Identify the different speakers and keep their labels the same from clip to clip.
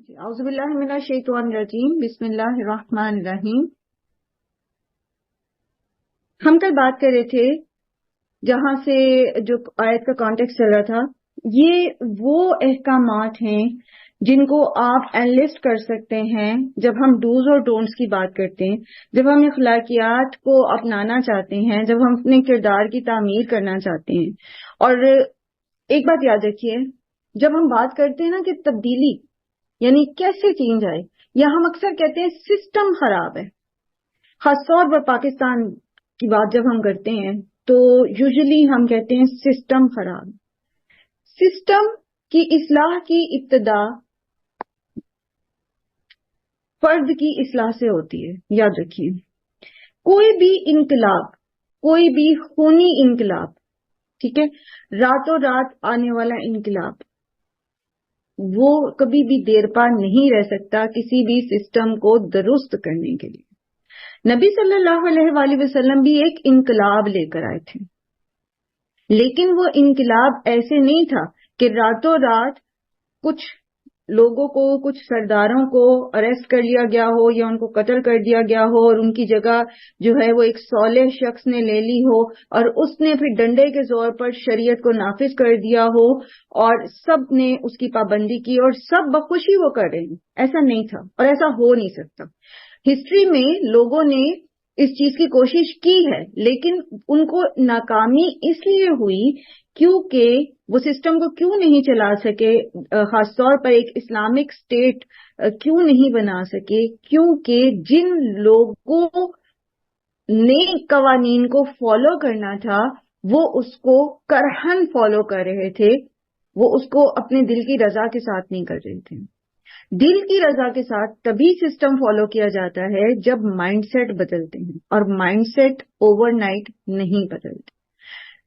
Speaker 1: اعوذ باللہ من الشیطان الرجیم، بسم اللہ الرحمن الرحیم۔ ہم کل بات کر رہے تھے جہاں سے جو آیت کا کانٹیکسٹ چل رہا تھا، یہ وہ احکامات ہیں جن کو آپ انلسٹ کر سکتے ہیں جب ہم ڈوز اور ڈونٹس کی بات کرتے ہیں، جب ہم اخلاقیات کو اپنانا چاہتے ہیں، جب ہم اپنے کردار کی تعمیر کرنا چاہتے ہیں۔ اور ایک بات یاد رکھیے، جب ہم بات کرتے ہیں نا کہ تبدیلی یعنی کیسے چینج آئے، یا ہم اکثر کہتے ہیں سسٹم خراب ہے، خاص طور پر پاکستان کی بات جب ہم کرتے ہیں تو یوزلی ہم کہتے ہیں سسٹم خراب۔ سسٹم کی اصلاح کی ابتدا فرد کی اصلاح سے ہوتی ہے، یاد رکھیے۔ کوئی بھی انقلاب، کوئی بھی خونی انقلاب، ٹھیک ہے، راتوں رات آنے والا انقلاب، وہ کبھی بھی دیر پا نہیں رہ سکتا کسی بھی سسٹم کو درست کرنے کے لیے۔ نبی صلی اللہ علیہ وآلہ وسلم بھی ایک انقلاب لے کر آئے تھے، لیکن وہ انقلاب ایسے نہیں تھا کہ راتوں رات کچھ لوگوں کو، کچھ سرداروں کو اریسٹ کر لیا گیا ہو یا ان کو قتل کر دیا گیا ہو اور ان کی جگہ جو ہے وہ ایک صالح شخص نے لے لی ہو اور اس نے پھر ڈنڈے کے زور پر شریعت کو نافذ کر دیا ہو اور سب نے اس کی پابندی کی اور سب بخوشی وہ کر رہے ہیں۔ ایسا نہیں تھا اور ایسا ہو نہیں سکتا۔ ہسٹری میں لوگوں نے اس چیز کی کوشش کی ہے، لیکن ان کو ناکامی اس لیے ہوئی کیونکہ وہ سسٹم کو کیوں نہیں چلا سکے، خاص طور پر ایک اسلامک اسٹیٹ کیوں نہیں بنا سکے، کیونکہ جن لوگوں نے قوانین کو فالو کرنا تھا وہ اس کو کرہن فالو کر رہے تھے، وہ اس کو اپنے دل کی رضا کے ساتھ نہیں کر رہے تھے۔ دل کی رضا کے ساتھ تبھی سسٹم فالو کیا جاتا ہے جب مائنڈ سیٹ بدلتے ہیں، اور مائنڈ سیٹ اوور نائٹ نہیں بدلتے۔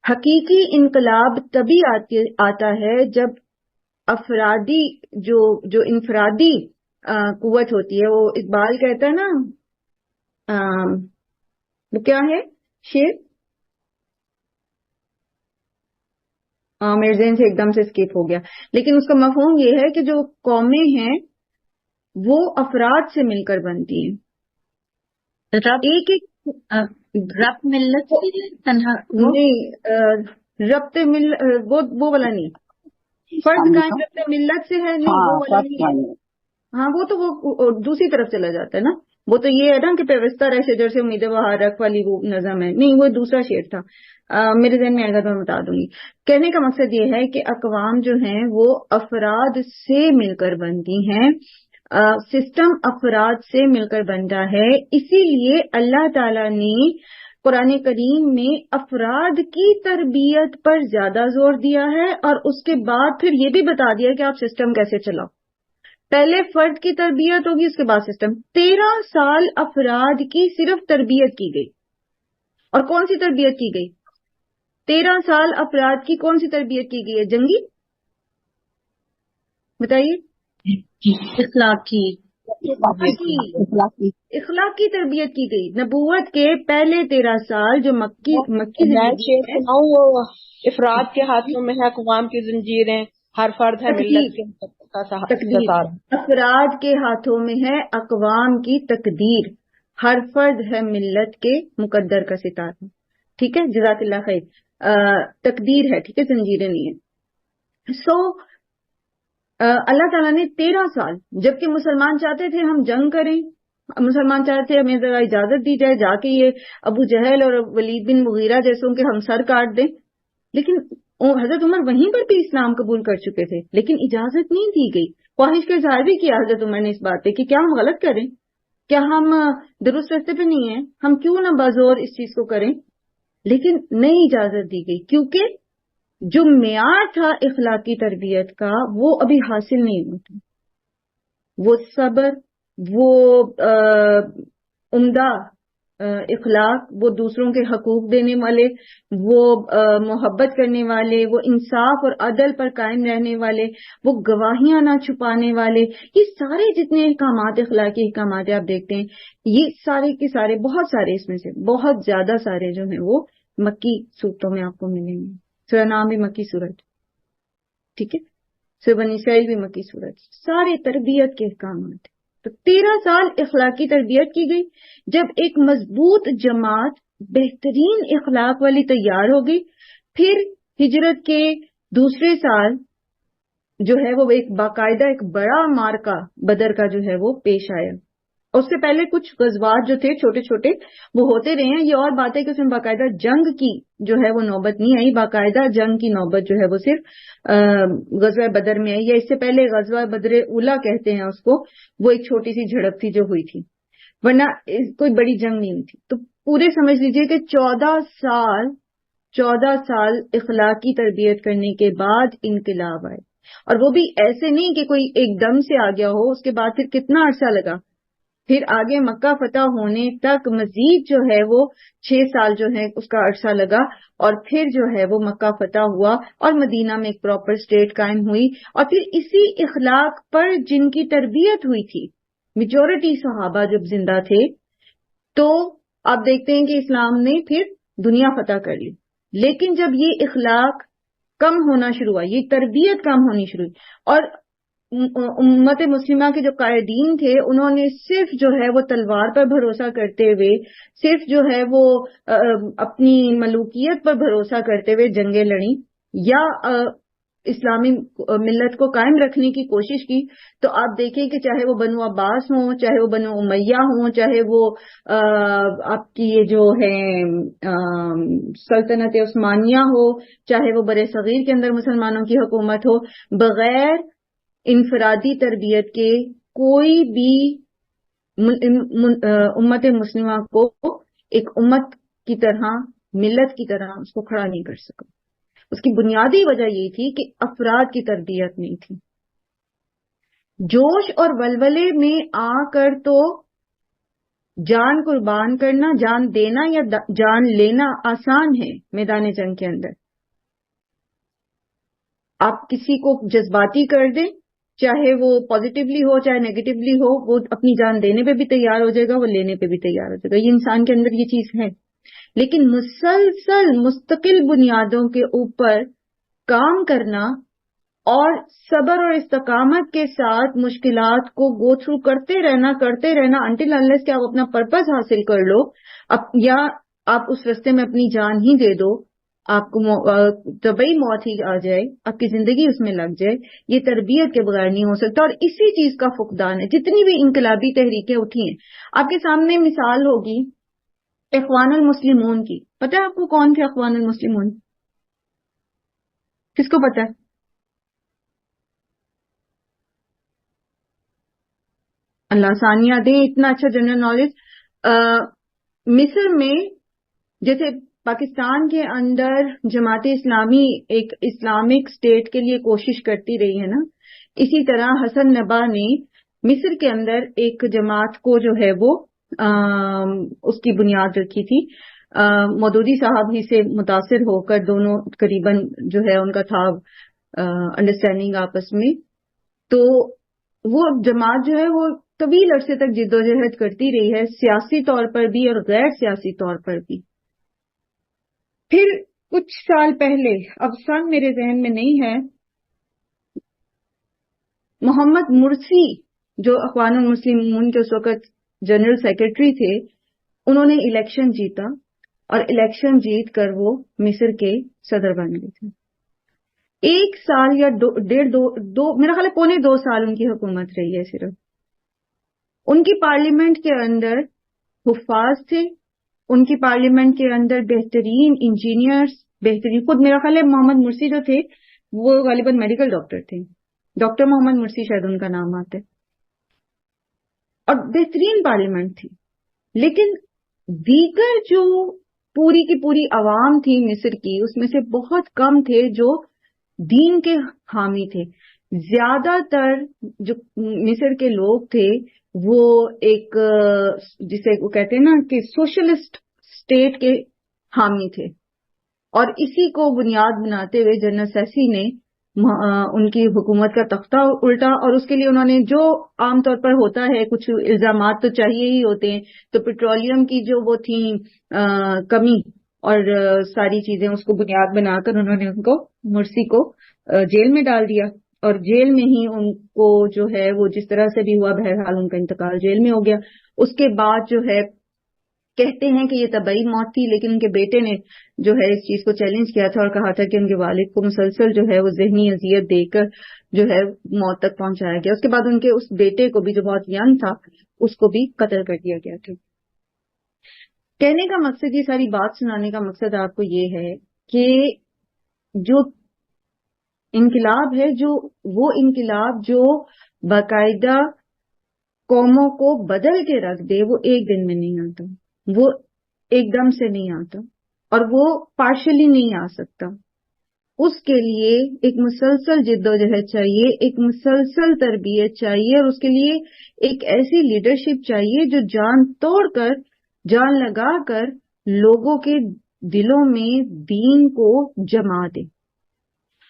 Speaker 1: حقیقی انقلاب تبھی آتا ہے جب افرادی جو انفرادی قوت ہوتی ہے، وہ اقبال کہتا ہے نا، وہ کیا ہے شعر، میرے ذہن سے ایک دم سے اسکپ ہو گیا، لیکن اس کا مفہوم یہ ہے کہ جو قومیں ہیں وہ افراد سے مل کر بنتی ہیں۔ ایک
Speaker 2: رب ملت تنہا
Speaker 1: نہیں، ربط وہ والا نہیں، فرد قائم ربط ملت سے ہے، نہیں وہ والا نہیں ہے۔ ہاں وہ تو وہ دوسری طرف چلا جاتا ہے نا، وہ تو یہ ہے نا کہ پیوستہ رہ شجر سے امید بہار رکھ والی وہ نظم ہے، نہیں وہ دوسرا شعر تھا، میرے ذہن میں آئے گا تو میں بتا دوں گی۔ کہنے کا مقصد یہ ہے کہ اقوام جو ہیں وہ افراد سے مل کر بنتی ہیں، سسٹم افراد سے مل کر بنتا ہے، اسی لیے اللہ تعالیٰ نے قرآن کریم میں افراد کی تربیت پر زیادہ زور دیا ہے، اور اس کے بعد پھر یہ بھی بتا دیا کہ آپ سسٹم کیسے چلاؤ۔ پہلے فرد کی تربیت ہوگی، اس کے بعد سسٹم۔ 13 سال افراد کی صرف تربیت کی گئی، اور کون سی تربیت کی گئی؟ 13 سال افراد کی کون سی تربیت کی گئی ہے؟ جنگی بتائیے، اخلاقی تربیت کی گئی۔ نبوت کے پہلے 13 سال جو مکی
Speaker 3: افراد کے ہاتھوں میں ہے اقوام کی زنجیریں، ہر فرد ہے ملت کے
Speaker 1: افراد کے ہاتھوں میں ہے اقوام کی تقدیر، ہر فرد ہے ملت کے مقدر کا ستارہ، ٹھیک ہے، جزاک اللہ خیر، تقدیر ہے، ٹھیک ہے، زنجیریں نہیں ہیں۔ اللہ تعالیٰ نے 13 سال، جبکہ مسلمان چاہتے تھے ہم جنگ کریں، مسلمان چاہتے تھے ہمیں ذرا اجازت دی جائے جا کے یہ ابو جہل اور ولید بن مغیرہ جیسوں کے ہم سر کاٹ دیں، لیکن حضرت عمر وہیں پر بھی اسلام قبول کر چکے تھے، لیکن اجازت نہیں دی گئی۔ خواہش کا اظہار بھی کیا حضرت عمر نے اس بات پہ کہ کیا ہم غلط کریں، کیا ہم درست راستے پہ نہیں ہیں، ہم کیوں نہ بازور اس چیز کو کریں، لیکن نہیں اجازت دی گئی، کیونکہ جو معیار تھا اخلاقی تربیت کا وہ ابھی حاصل نہیں ہوتا۔ وہ صبر، وہ عمدہ اخلاق، وہ دوسروں کے حقوق دینے والے، وہ محبت کرنے والے، وہ انصاف اور عدل پر قائم رہنے والے، وہ گواہیاں نہ چھپانے والے، یہ سارے جتنے احکامات، اخلاقی احکامات آپ دیکھتے ہیں، یہ سارے کے سارے، بہت سارے اس میں سے بہت زیادہ سارے جو ہیں وہ مکی صورتوں میں آپ کو ملیں گے۔ سورہ نام بھی مکی صورت، ٹھیک ہے۔ سورہ بنی اسرائیل بھی مکی صورت، سارے تربیت کے احکامات. تو 13 سال اخلاقی تربیت کی گئی. جب ایک مضبوط جماعت بہترین اخلاق والی تیار ہو گئی، پھر ہجرت کے دوسرے سال جو ہے وہ ایک باقاعدہ ایک بڑا مارکا بدر کا جو ہے وہ پیش آیا. اس سے پہلے کچھ غزوات جو تھے چھوٹے چھوٹے وہ ہوتے رہے ہیں. یہ اور بات ہے کہ اس میں باقاعدہ جنگ کی جو ہے وہ نوبت نہیں آئی. باقاعدہ جنگ کی نوبت جو ہے وہ صرف غزوہ بدر میں آئی، یا اس سے پہلے غزوہ بدر اولا کہتے ہیں اس کو، وہ ایک چھوٹی سی جھڑپ تھی جو ہوئی تھی، ورنہ کوئی بڑی جنگ نہیں ہوئی تھی. تو پورے سمجھ لیجئے کہ 14 سال اخلاقی تربیت کرنے کے بعد انقلاب آئے. اور وہ بھی ایسے نہیں کہ کوئی ایک دم سے آ گیا ہو. اس کے بعد پھر کتنا عرصہ لگا، پھر آگے مکہ فتح ہونے تک مزید جو ہے وہ 6 سال جو ہے اس کا عرصہ لگا، اور پھر جو ہے وہ مکہ فتح ہوا اور مدینہ میں ایک پراپر اسٹیٹ قائم ہوئی. اور پھر اسی اخلاق پر جن کی تربیت ہوئی تھی، میجورٹی صحابہ جب زندہ تھے، تو آپ دیکھتے ہیں کہ اسلام نے پھر دنیا فتح کر لی. لیکن جب یہ اخلاق کم ہونا شروع ہوا، یہ تربیت کم ہونی شروع ہوئی، اور امت مسلمہ کے جو قائدین تھے انہوں نے صرف جو ہے وہ تلوار پر بھروسہ کرتے ہوئے، صرف جو ہے وہ اپنی ملوکیت پر بھروسہ کرتے ہوئے جنگیں لڑیں یا اسلامی ملت کو قائم رکھنے کی کوشش کی. تو آپ دیکھیں کہ چاہے وہ بنو عباس ہوں، چاہے وہ بنو امیہ ہوں، چاہے وہ آپ کی یہ جو ہے سلطنت عثمانیہ ہو، چاہے وہ بر صغیر کے اندر مسلمانوں کی حکومت ہو، بغیر انفرادی تربیت کے کوئی بھی امت مسلمہ کو ایک امت کی طرح، ملت کی طرح اس کو کھڑا نہیں کر سکا. اس کی بنیادی وجہ یہ تھی کہ افراد کی تربیت نہیں تھی. جوش اور ولولے میں آ کر تو جان قربان کرنا، جان دینا یا جان لینا آسان ہے میدان جنگ کے اندر. آپ کسی کو جذباتی کر دیں، چاہے وہ پازیٹیولی ہو چاہے نیگیٹیولی ہو، وہ اپنی جان دینے پہ بھی تیار ہو جائے گا، وہ لینے پہ بھی تیار ہو جائے گا. یہ انسان کے اندر یہ چیز ہے. لیکن مسلسل مستقل بنیادوں کے اوپر کام کرنا اور صبر اور استقامت کے ساتھ مشکلات کو گو تھرو کرتے رہنا انٹل انلیس کہ آپ اپنا پرپز حاصل کر لو، یا آپ اس راستے میں اپنی جان ہی دے دو، آپ کو طبعی موت ہی آ جائے، آپ کی زندگی اس میں لگ جائے، یہ تربیت کے بغیر نہیں ہو سکتا. اور اسی چیز کا فقدان ہے. جتنی بھی انقلابی تحریکیں اٹھی ہیں، آپ کے سامنے مثال ہوگی اخوان المسلمون کی. پتہ ہے آپ کو کون تھے اخوان المسلمون؟ کس کو پتہ ہے؟ اللہ ثانیہ دیں، اتنا اچھا جنرل نالج. مصر میں جیسے پاکستان کے اندر جماعت اسلامی ایک اسلامک اسٹیٹ کے لیے کوشش کرتی رہی ہے نا، اسی طرح حسن نبا نے مصر کے اندر ایک جماعت کو جو ہے وہ اس کی بنیاد رکھی تھی. مودودی صاحب ہی سے متاثر ہو کر دونوں قریباً جو ہے ان کا تھا انڈرسٹینڈنگ آپس میں. تو وہ جماعت جو ہے وہ طویل عرصے تک جد و جہد کرتی رہی ہے، سیاسی طور پر بھی اور غیر سیاسی طور پر بھی. پھر کچھ سال پہلے، اب سن میرے ذہن میں نہیں ہے، محمد مرسی جو اخوان المسلمون کے اس وقت جنرل سیکرٹری تھے، انہوں نے الیکشن جیتا اور الیکشن جیت کر وہ مصر کے صدر بن گئے تھے. 1 سال یا دو میرا خیال ہے 2.25 سال ان کی حکومت رہی ہے صرف. ان کی پارلیمنٹ کے اندر حفاظ تھے، ان کی پارلیمنٹ کے اندر بہترین انجینئرز، بہترین، خود میرا خیال ہے محمد مرسی جو تھے وہ غالباً میڈیکل ڈاکٹر تھے، ڈاکٹر محمد مرسی شاید ان کا نام آتا ہے، اور بہترین پارلیمنٹ تھی. لیکن دیگر جو پوری کی پوری عوام تھی مصر کی، اس میں سے بہت کم تھے جو دین کے حامی تھے. زیادہ تر جو مصر کے لوگ تھے وہ ایک جسے وہ کہتے ہیں نا کہ سوشلسٹ اسٹیٹ کے حامی تھے. اور اسی کو بنیاد بناتے ہوئے جنرل سیسی نے ان کی حکومت کا تختہ الٹا، اور اس کے لیے انہوں نے جو عام طور پر ہوتا ہے کچھ الزامات تو چاہیے ہی ہوتے ہیں، تو پیٹرولیم کی جو وہ تھی کمی اور ساری چیزیں اس کو بنیاد بنا کر انہوں نے ان کو مرسی کو جیل میں ڈال دیا اور جیل میں ہی ان کو جو ہے وہ جس طرح سے بھی ہوا بہرحال ان کا انتقال جیل میں ہو گیا. اس کے بعد جو ہے کہتے ہیں کہ یہ طبعی موت تھی، لیکن ان کے بیٹے نے جو ہے اس چیز کو چیلنج کیا تھا اور کہا تھا کہ ان کے والد کو مسلسل جو ہے وہ ذہنی اذیت دے کر جو ہے موت تک پہنچایا گیا. اس کے بعد ان کے اس بیٹے کو بھی جو بہت ینگ تھا اس کو بھی قتل کر دیا گیا تھا. کہنے کا مقصد، یہ ساری بات سنانے کا مقصد آپ کو یہ ہے کہ جو انقلاب ہے، جو وہ انقلاب جو باقاعدہ قوموں کو بدل کے رکھ دے، وہ ایک دن میں نہیں آتا، وہ ایک دم سے نہیں آتا، اور وہ پارشلی نہیں آ سکتا. اس کے لیے ایک مسلسل جدوجہد چاہیے، ایک مسلسل تربیت چاہیے، اور اس کے لیے ایک ایسی لیڈرشپ چاہیے جو جان توڑ کر، جان لگا کر لوگوں کے دلوں میں دین کو جما دے.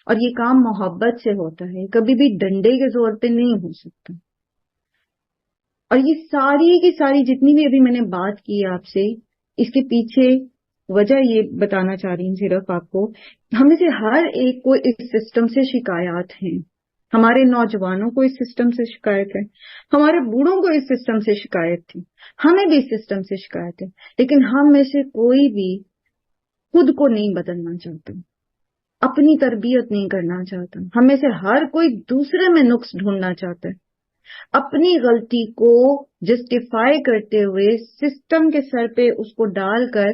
Speaker 1: اور یہ کام محبت سے ہوتا ہے، کبھی بھی ڈنڈے کے زور پہ نہیں ہو سکتا. اور یہ ساری کی ساری جتنی بھی ابھی میں نے بات کی آپ سے، اس کے پیچھے وجہ یہ بتانا چاہ رہی ہوں صرف آپ کو، ہمیں سے ہر ایک کو اس سسٹم سے شکایات ہیں. ہمارے نوجوانوں کو اس سسٹم سے شکایت ہے، ہمارے بوڑھوں کو اس سسٹم سے شکایت تھی، ہمیں بھی اس سسٹم سے شکایت ہے. لیکن ہم میں سے کوئی بھی خود کو نہیں بدلنا چاہتا، اپنی تربیت نہیں کرنا چاہتا. ہم میں سے ہر کوئی دوسرے میں نقص ڈھونڈنا چاہتا ہے، اپنی غلطی کو جسٹیفائی کرتے ہوئے سسٹم کے سر پہ اس کو ڈال کر.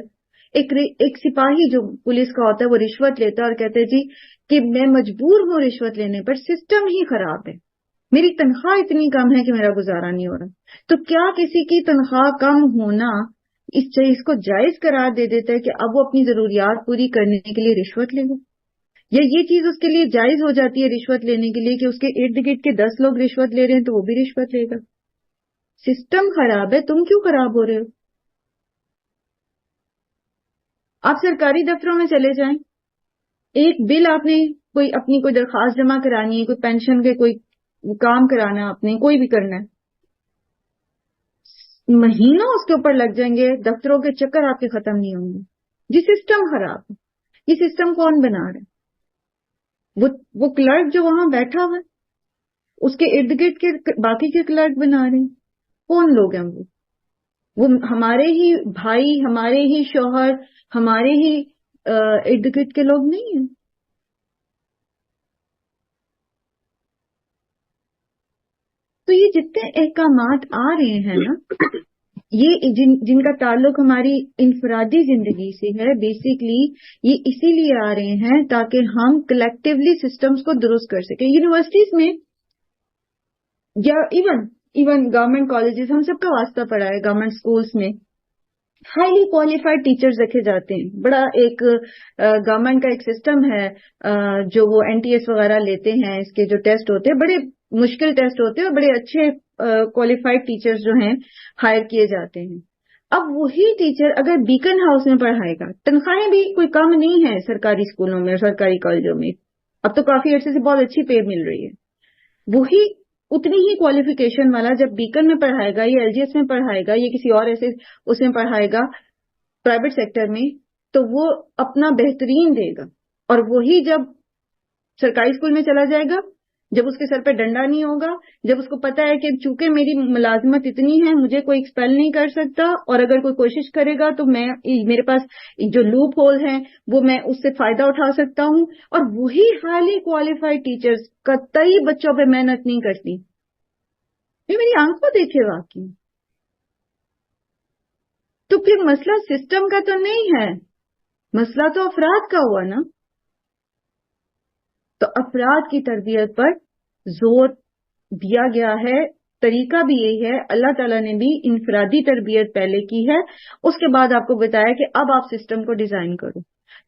Speaker 1: ایک سپاہی جو پولیس کا ہوتا ہے وہ رشوت لیتا ہے اور کہتے جی کہ میں مجبور ہوں رشوت لینے پر، سسٹم ہی خراب ہے، میری تنخواہ اتنی کم ہے کہ میرا گزارا نہیں ہو رہا. تو کیا کسی کی تنخواہ کم ہونا اس چیز کو جائز قرار دے دیتا ہے کہ اب وہ اپنی ضروریات پوری کرنے کے لیے رشوت لے گا؟ یا یہ چیز اس کے لیے جائز ہو جاتی ہے رشوت لینے کے لیے کہ اس کے ارد گرد کے 10 لوگ رشوت لے رہے ہیں تو وہ بھی رشوت لے گا؟ سسٹم خراب ہے، تم کیوں خراب ہو رہے ہو؟ آپ سرکاری دفتروں میں چلے جائیں، ایک بل آپ نے اپنی کوئی درخواست جمع کرانی ہے، کوئی پینشن کے کوئی کام کرانا ہے، آپ نے کوئی بھی کرنا ہے، مہینوں اس کے اوپر لگ جائیں گے، دفتروں کے چکر آپ کے ختم نہیں ہوں گے. جی سسٹم خراب ہے. یہ سسٹم کون بنا رہا ہے؟ وہ کلرک جو وہاں بیٹھا ہوا ہے، اس کے ارد گرد کے باقی کے کلرک بنا رہے ہیں. کون لوگ ہیں وہ ہمارے ہی بھائی، ہمارے ہی شوہر، ہمارے ہی ارد گرد کے لوگ نہیں ہیں. تو یہ جتنے احکامات آ رہے ہیں نا، یہ جن کا تعلق ہماری انفرادی زندگی سے ہے، بیسیکلی یہ اسی لیے آ رہے ہیں تاکہ ہم کلیکٹیولی سسٹمز کو درست کر سکیں. یونیورسٹیز میں یا ایون گورنمنٹ کالجز، ہم سب کا واسطہ پڑا ہے. گورنمنٹ سکولز میں ہائیلی کوالیفائڈ ٹیچرز رکھے جاتے ہیں. بڑا ایک گورنمنٹ کا ایک سسٹم ہے جو وہ NTS وغیرہ لیتے ہیں، اس کے جو ٹیسٹ ہوتے ہیں بڑے مشکل ٹیسٹ ہوتے ہیں، اور بڑے اچھے کوالیفائڈ ٹیچرز جو ہیں ہائر کیے جاتے ہیں. اب وہی ٹیچر اگر بیکن ہاؤس میں پڑھائے گا، تنخواہیں بھی کوئی کم نہیں ہے سرکاری اسکولوں میں اور سرکاری کالجوں میں، اب تو کافی عرصے سے بہت اچھی پے مل رہی ہے. وہی اتنی ہی کوالیفیکیشن والا جب بیکن میں پڑھائے گا یا LGS میں پڑھائے گا یا کسی اور ایسے اس میں پڑھائے گا پرائیویٹ سیکٹر میں، تو وہ اپنا بہترین دے گا. اور وہی جب سرکاری اسکول میں چلا جائے گا، جب اس کے سر پہ ڈنڈا نہیں ہوگا، جب اس کو پتا ہے کہ چونکہ میری ملازمت اتنی ہے مجھے کوئی ایکسپیل نہیں کر سکتا، اور اگر کوئی کوشش کرے گا تو میرے پاس جو لوپ ہول ہیں وہ میں اس سے فائدہ اٹھا سکتا ہوں. اور وہی ہائیلی کوالیفائڈ ٹیچرز قطعی بچوں پہ محنت نہیں کرتی. یہ میری آنکھوں دیکھے واقعی. تو پھر مسئلہ سسٹم کا تو نہیں ہے، مسئلہ تو افراد کا ہوا نا. تو افراد کی تربیت پر زور دیا گیا ہے. طریقہ بھی یہی ہے. اللہ تعالیٰ نے بھی انفرادی تربیت پہلے کی ہے، اس کے بعد آپ کو بتایا کہ اب آپ سسٹم کو ڈیزائن کرو.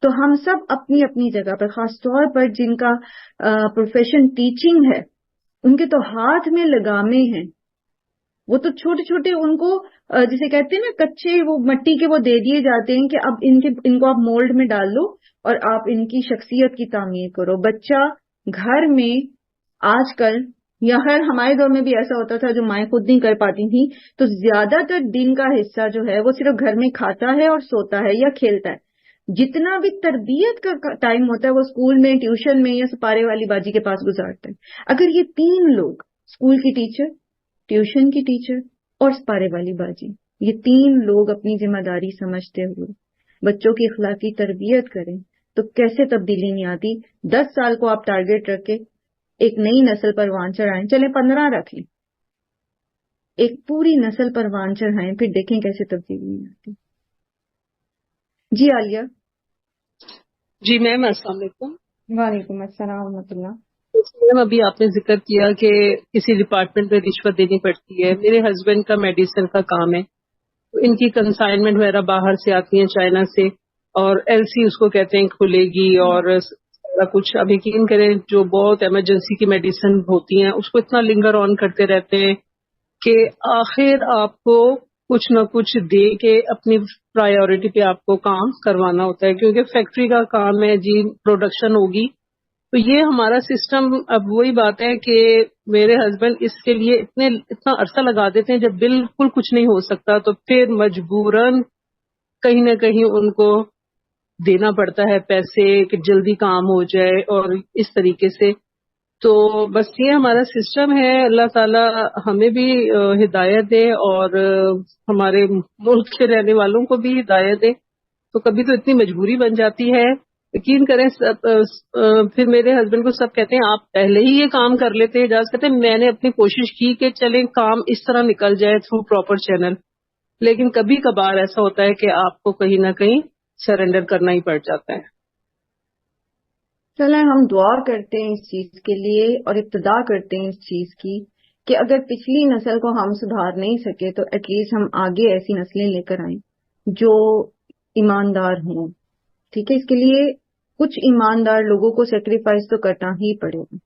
Speaker 1: تو ہم سب اپنی اپنی جگہ پر، خاص طور پر جن کا پروفیشن ٹیچنگ ہے، ان کے تو ہاتھ میں لگامے ہیں. وہ تو چھوٹے چھوٹے ان کو جسے کہتے ہیں نا کچے وہ مٹی کے وہ دے دیے جاتے ہیں کہ اب ان کو آپ مولڈ میں ڈال لو اور آپ ان کی شخصیت کی تعمیر کرو. بچہ گھر میں آج کل، یا خیر ہمارے دور میں بھی ایسا ہوتا تھا جو مائیں خود نہیں کر پاتی تھیں، تو زیادہ تر دن کا حصہ جو ہے وہ صرف گھر میں کھاتا ہے اور سوتا ہے یا کھیلتا ہے. جتنا بھی تربیت کا ٹائم ہوتا ہے وہ اسکول میں، ٹیوشن میں یا سپارے والی باجی کے پاس گزارتا ہے۔ اگر یہ 3 لوگ، اسکول کی ٹیچر، ٹیوشن کی ٹیچر اور سپارے والی باجی، یہ 3 لوگ اپنی ذمہ داری سمجھتے ہوئے بچوں کی اخلاقی تربیت کریں تو کیسے تبدیلی نہیں آتی۔ 10 سال کو آپ ٹارگیٹ رکھ کے ایک نئی نسل پروان چڑھائیں، چلیں 15 رکھ لیں، ایک پوری نسل پروان چڑھائیں، پھر دیکھیں کیسے تبدیلی نہیں آتی۔ جی عالیہ۔
Speaker 3: جی میم، السلام علیکم۔
Speaker 1: وعلیکم السلام ورحمۃ اللہ۔
Speaker 3: میم ابھی آپ نے ذکر کیا کہ کسی ڈپارٹمنٹ میں رشوت دینی پڑتی ہے۔ میرے ہسبینڈ کا میڈیسن کا کام ہے، تو ان کی کنسائنمنٹ وغیرہ باہر سے آتی ہیں چائنا سے، اور ایل سی اس کو کہتے ہیں کھلے گی اور سارا کچھ۔ اب یقین کریں جو بہت ایمرجنسی کی میڈیسن ہوتی ہیں اس کو اتنا لنگر آن کرتے رہتے ہیں کہ آخر آپ کو کچھ نہ کچھ دے کے اپنی پرائیورٹی پہ آپ کو کام کروانا ہوتا ہے، کیونکہ فیکٹری کا کام ہے جی، پروڈکشن ہوگی۔ تو یہ ہمارا سسٹم، اب وہی بات ہے کہ میرے ہسبینڈ اس کے لیے اتنا عرصہ لگا دیتے ہیں، جب بالکل کچھ نہیں ہو سکتا تو پھر مجبوراً کہیں نہ کہیں ان کو دینا پڑتا ہے پیسے کہ جلدی کام ہو جائے، اور اس طریقے سے۔ تو بس یہ ہمارا سسٹم ہے۔ اللہ تعالیٰ ہمیں بھی ہدایت دے اور ہمارے ملک کے رہنے والوں کو بھی ہدایت دے۔ تو کبھی تو اتنی مجبوری بن جاتی ہے، یقین کریں پھر میرے ہسبینڈ کو سب کہتے ہیں آپ پہلے ہی یہ کام کر لیتے ہیں، اجازت کہتے ہیں میں نے اپنی کوشش کی کہ چلیں کام اس طرح نکل جائے تھرو پراپر چینل، لیکن کبھی کبھار ایسا ہوتا ہے کہ آپ کو کہیں نہ کہیں سرنڈر کرنا ہی پڑ جاتا ہے۔
Speaker 1: چلیں ہم دعا کرتے ہیں اس چیز کے لیے اور ابتدا کرتے ہیں اس چیز کی کہ اگر پچھلی نسل کو ہم سدھار نہیں سکے تو ایٹ لیسٹ ہم آگے ایسی نسلیں لے کر آئیں جو ایماندار ہوں۔ ٹھیک ہے، اس کے لیے کچھ ایماندار لوگوں کو سیکریفائس تو کرنا ہی پڑے گا،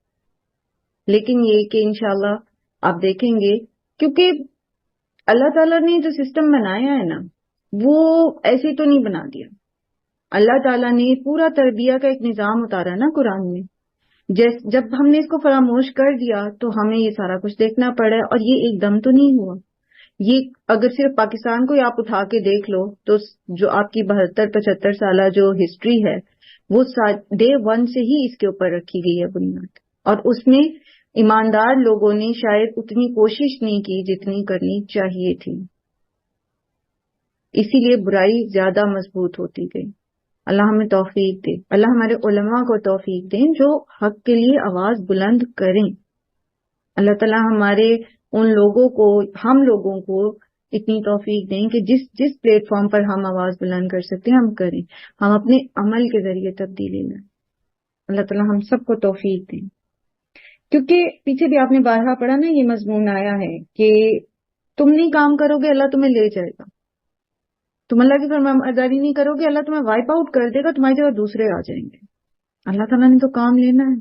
Speaker 1: لیکن یہ کہ انشاءاللہ آپ دیکھیں گے، کیونکہ اللہ تعالیٰ نے جو سسٹم بنایا ہے نا وہ ایسے تو نہیں بنا دیا۔ اللہ تعالیٰ نے پورا تربیہ کا ایک نظام اتارا نا قرآن میں۔ جب ہم نے اس کو فراموش کر دیا تو ہمیں یہ سارا کچھ دیکھنا پڑا، اور یہ ایک دم تو نہیں ہوا۔ یہ اگر صرف پاکستان کو ہی آپ اٹھا کے دیکھ لو تو جو آپ کی 72-75 سالہ جو ہسٹری ہے وہ ڈے 1 سے ہی اس کے اوپر رکھی گئی ہے بنیاد، اور اس میں ایماندار لوگوں نے شاید اتنی کوشش نہیں کی جتنی کرنی چاہیے تھی، اسی لیے برائی زیادہ مضبوط ہوتی گئی۔ اللہ ہمیں توفیق دے، اللہ ہمارے علماء کو توفیق دیں جو حق کے لیے آواز بلند کریں۔ اللہ تعالیٰ ہمارے ان لوگوں کو، ہم لوگوں کو اتنی توفیق دیں کہ جس پلیٹ فارم پر ہم آواز بلند کر سکتے ہیں ہم کریں، ہم اپنے عمل کے ذریعے تبدیلی لائیں۔ اللہ تعالیٰ ہم سب کو توفیق دیں، کیونکہ پیچھے بھی آپ نے بارہا پڑھا نا، یہ مضمون آیا ہے کہ تم نہیں کام کرو گے اللہ تمہیں لے جائے گا، تم اللہ کی فرمانبرداری نہیں کرو گے اللہ تمہیں وائپ آؤٹ کر دے گا، تمہاری جگہ دوسرے آ جائیں گے۔ اللہ تعالیٰ نے تو کام لینا ہے،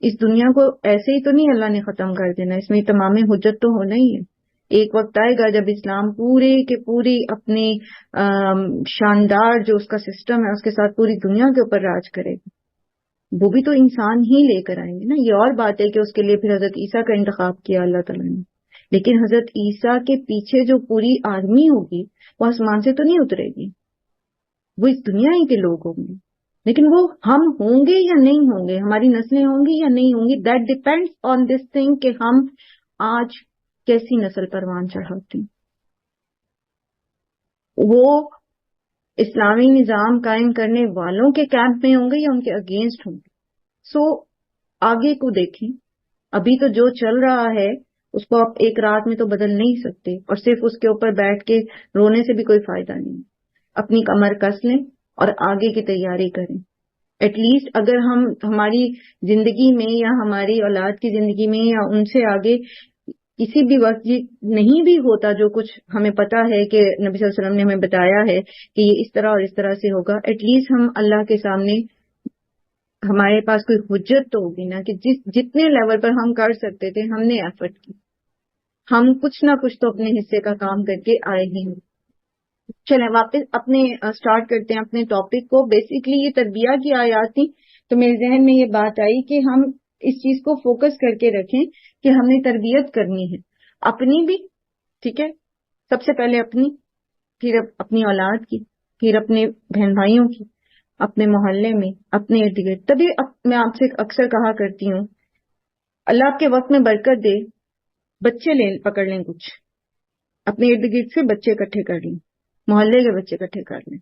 Speaker 1: اس دنیا کو ایسے ہی تو نہیں اللہ نے ختم کر دینا، اس میں تمام حجت تو ہونا ہی ہے۔ ایک وقت آئے گا جب اسلام پورے کے پوری اپنے شاندار جو اس کا سسٹم ہے اس کے ساتھ پوری دنیا کے اوپر راج کرے گا، وہ بھی تو انسان ہی لے کر آئیں گے نا۔ یہ اور بات ہے کہ اس کے لیے پھر حضرت عیسیٰ کا انتخاب کیا اللہ تعالیٰ نے، لیکن حضرت عیسیٰ کے پیچھے جو پوری آرمی ہوگی وہ آسمان سے تو نہیں اترے گی، وہ اس دنیا ہی کے لوگ ہوں گے، لیکن وہ ہم ہوں گے یا نہیں ہوں گے، ہماری نسلیں ہوں گی یا نہیں ہوں گی، that depends on this thing کہ ہم آج کیسی نسل پروان چڑھاتے ہیں۔ وہ اسلامی نظام قائم کرنے والوں کے کیمپ میں ہوں گے یا ان کے اگینسٹ ہوں گے۔ سو آگے کو دیکھیں، ابھی تو جو چل رہا ہے اس کو آپ ایک رات میں تو بدل نہیں سکتے، اور صرف اس کے اوپر بیٹھ کے رونے سے بھی کوئی فائدہ نہیں۔ اپنی کمر کس لیں اور آگے کی تیاری کریں۔ ایٹ لیسٹ اگر ہم ہماری زندگی میں یا ہماری اولاد کی زندگی میں یا ان سے آگے کسی بھی وقت یہ نہیں بھی ہوتا جو کچھ ہمیں پتا ہے کہ نبی صلی اللہ علیہ وسلم نے ہمیں بتایا ہے کہ یہ اس طرح اور اس طرح سے ہوگا، ایٹ لیسٹ ہم اللہ کے سامنے ہمارے پاس کوئی حجت تو ہوگی نا کہ جتنے لیول پر ہم کر سکتے تھے ہم نے ایفرٹ کی، ہم کچھ نہ کچھ تو اپنے حصے کا کام کر کے آئے ہی ہیں۔ چلیں واپس اپنے سٹارٹ کرتے ہیں اپنے ٹاپک کو۔ بیسیکلی یہ تربیہ کی آیات تھی، تو میرے ذہن میں یہ بات آئی کہ ہم اس چیز کو فوکس کر کے رکھیں کہ ہم نے تربیت کرنی ہے اپنی بھی، ٹھیک ہے، سب سے پہلے اپنی، پھر اپنی اولاد کی، پھر اپنے بہن بھائیوں کی، اپنے محلے میں، اپنے ارد گرد. تبھی میں آپ سے اکثر کہا کرتی ہوں اللہ آپ کے وقت میں برکت دے، بچے پکڑ لیں، کچھ اپنے ارد گرد سے بچے اکٹھے کر لیں، محلے کے بچے اکٹھے کر لیں،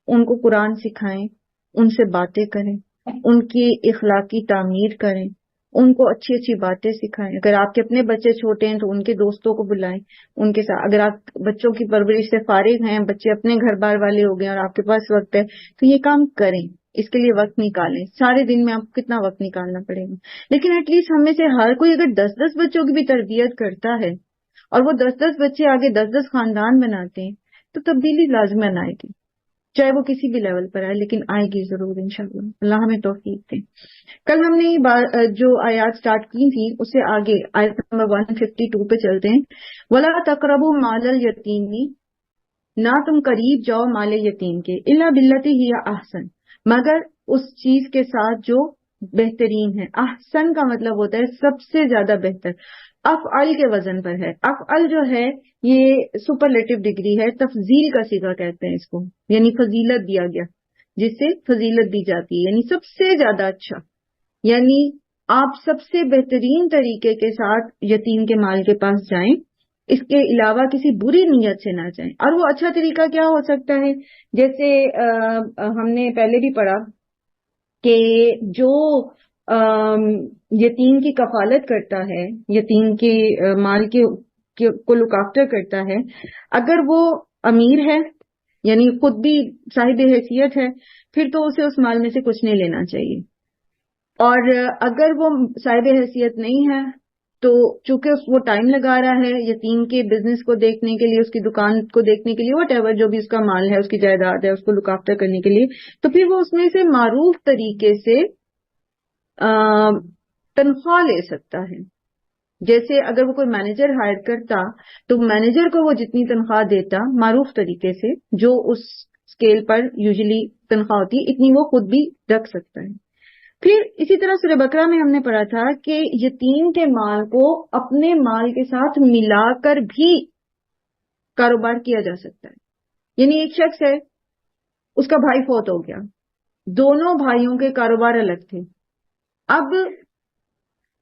Speaker 1: ان کو قرآن سکھائیں، ان سے باتیں کریں، ان کی اخلاقی تعمیر کریں، ان کو اچھی اچھی باتیں سکھائیں. اگر آپ کے اپنے بچے چھوٹے ہیں تو ان کے دوستوں کو بلائیں، ان کے ساتھ. اگر آپ بچوں کی پرورش سے فارغ ہیں، بچے اپنے گھر بار والے ہو گئے اور آپ کے پاس وقت ہے، تو یہ کام کریں، اس کے لیے وقت نکالیں. سارے دن میں آپ کو کتنا وقت نکالنا پڑے گا، لیکن ایٹ لیسٹ ہم میں سے ہر کوئی اگر 10 بچوں کی بھی تربیت کرتا ہے اور وہ 10 بچے آگے 10 خاندان بناتے ہیں، تو تبدیلی لازماً آئے گی، چاہے وہ کسی بھی لیول پر آئے، لیکن آئے گی ضرور انشاءاللہ. اللہ ہمیں توفیق دے. کل ہم نے جو آیات سٹارٹ کی تھی اس سے آگے آیت نمبر 152 پہ چلتے ہیں. وَلَا تَقْرَبُوا مَالَ الْيَتِيمِ، نہ تم قریب جاؤ مال یتیم کے، الا باللتی ہی احسن، مگر اس چیز کے ساتھ جو بہترین ہے. احسن کا مطلب ہوتا ہے سب سے زیادہ بہتر. افعل کے وزن پر ہے. افعل جو ہے یہ سپرلیٹو ڈگری ہے، تفضیل کا صیغہ کہتے ہیں اس کو، یعنی فضیلت دیا گیا، جس سے فضیلت دی جاتی ہے، یعنی سب سے زیادہ اچھا. یعنی آپ سب سے بہترین طریقے کے ساتھ یتیم کے مال کے پاس جائیں، اس کے علاوہ کسی بری نیت سے نہ جائیں. اور وہ اچھا طریقہ کیا ہو سکتا ہے؟ جیسے ہم نے پہلے بھی پڑھا کہ جو یتیم کی کفالت کرتا ہے، یتیم کے مال کو لک آفٹر کرتا ہے، اگر وہ امیر ہے یعنی خود بھی صاحب حیثیت ہے، پھر تو اسے اس مال میں سے کچھ نہیں لینا چاہیے. اور اگر وہ صاحب حیثیت نہیں ہے تو چونکہ وہ ٹائم لگا رہا ہے یتیم کے بزنس کو دیکھنے کے لیے، اس کی دکان کو دیکھنے کے لیے، وٹ ایور جو بھی اس کا مال ہے، اس کی جائیداد ہے، اس کو لک آفٹر کرنے کے لیے، تو پھر وہ اس میں سے معروف طریقے سے تنخواہ لے سکتا ہے. جیسے اگر وہ کوئی مینیجر ہائر کرتا تو مینیجر کو وہ جتنی تنخواہ دیتا معروف طریقے سے، جو اس اسکیل پر یوزلی تنخواہ ہوتی ہے، اتنی وہ خود بھی رکھ سکتا ہے. پھر اسی طرح سورہ بقرہ میں ہم نے پڑھا تھا کہ یتیم کے مال کو اپنے مال کے ساتھ ملا کر بھی کاروبار کیا جا سکتا ہے. یعنی ایک شخص ہے، اس کا بھائی فوت ہو گیا، دونوں بھائیوں کے کاروبار الگ تھے، اب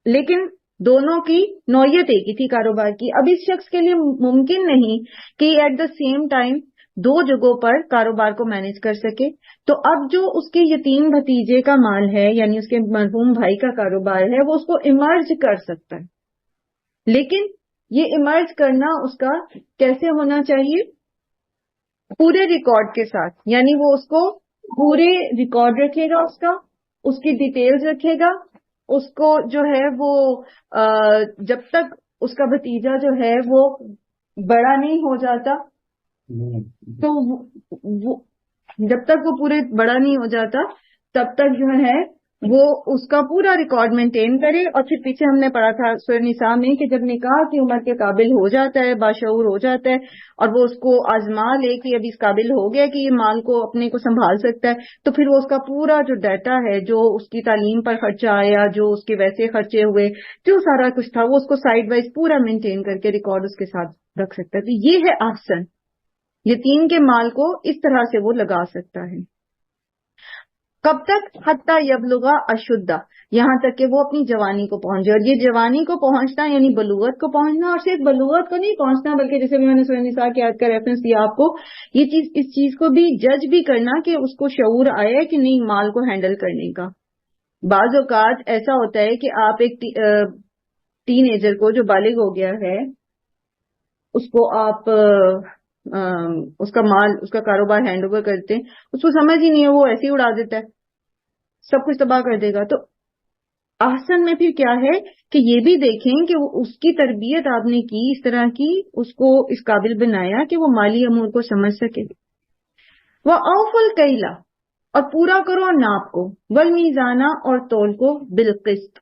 Speaker 1: لیکن دونوں کی نوعیت ایک ہی تھی کاروبار کی. اب اس شخص کے لیے ممکن نہیں کہ ایٹ دا سیم ٹائم 2 جگہوں پر کاروبار کو مینج کر سکے. تو اب جو اس کے یتیم بھتیجے کا مال ہے، یعنی اس کے مرحوم بھائی کا کاروبار ہے، وہ اس کو ایمرج کر سکتا ہے. لیکن یہ ایمرج کرنا اس کا کیسے ہونا چاہیے؟ پورے ریکارڈ کے ساتھ. یعنی وہ اس کو پورے ریکارڈ رکھے گا، اس کی ڈیٹیلز رکھے گا، اس کو جو ہے وہ جب تک اس کا بھتیجا جو ہے وہ بڑا نہیں ہو جاتا، تو جب تک وہ پورے بڑا نہیں ہو جاتا تب تک جو ہے وہ اس کا پورا ریکارڈ مینٹین کرے. اور پھر پیچھے ہم نے پڑھا تھا سورہ نساء میں کہ جب نکاح کی عمر کے قابل ہو جاتا ہے، باشعور ہو جاتا ہے، اور وہ اس کو آزما لے کہ ابھی اس قابل ہو گیا کہ یہ مال کو اپنے کو سنبھال سکتا ہے، تو پھر وہ اس کا پورا جو ڈیٹا ہے، جو اس کی تعلیم پر خرچہ آیا، جو اس کے ویسے خرچے ہوئے، جو سارا کچھ تھا، وہ اس کو سائڈ وائز پورا مینٹین کر کے ریکارڈ اس کے ساتھ رکھ سکتا ہے. تو یہ ہے احسن، یتیم کے مال کو اس طرح سے وہ لگا سکتا ہے. کب تک؟ حتی یبلغ اشدہ، یہاں تک کہ وہ اپنی جوانی کو پہنچ جائے. اور یہ جوانی کو پہنچنا یعنی بلوغت کو پہنچنا، اور صرف بلوغت کو نہیں پہنچنا بلکہ جیسے بھی میں نے سورہ نساء کی آیت کا ریفرنس دیا آپ کو، اس چیز کو بھی جج بھی کرنا کہ اس کو شعور آیا کہ نہیں مال کو ہینڈل کرنے کا. بعض اوقات ایسا ہوتا ہے کہ آپ ایک ٹین ایجر کو جو بالغ ہو گیا ہے، اس کو آپ اس کا مال، اس کا کاروبار ہینڈ اوور کرتے ہیں، اس کو سمجھ ہی نہیں ہے، وہ ایسے ہی اڑا دیتا ہے، سب کچھ تباہ کر دے گا. تو احسن میں پھر کیا ہے کہ یہ بھی دیکھیں کہ اس کی تربیت آپ نے کی اس طرح کی، اس کو اس قابل بنایا کہ وہ مالی امور کو سمجھ سکے. وَأَوْفُوا الْكَيْلَ، اور پورا کرو ناپ کو، وَالْمِيزَانَ، اور تول کو، بالقسط،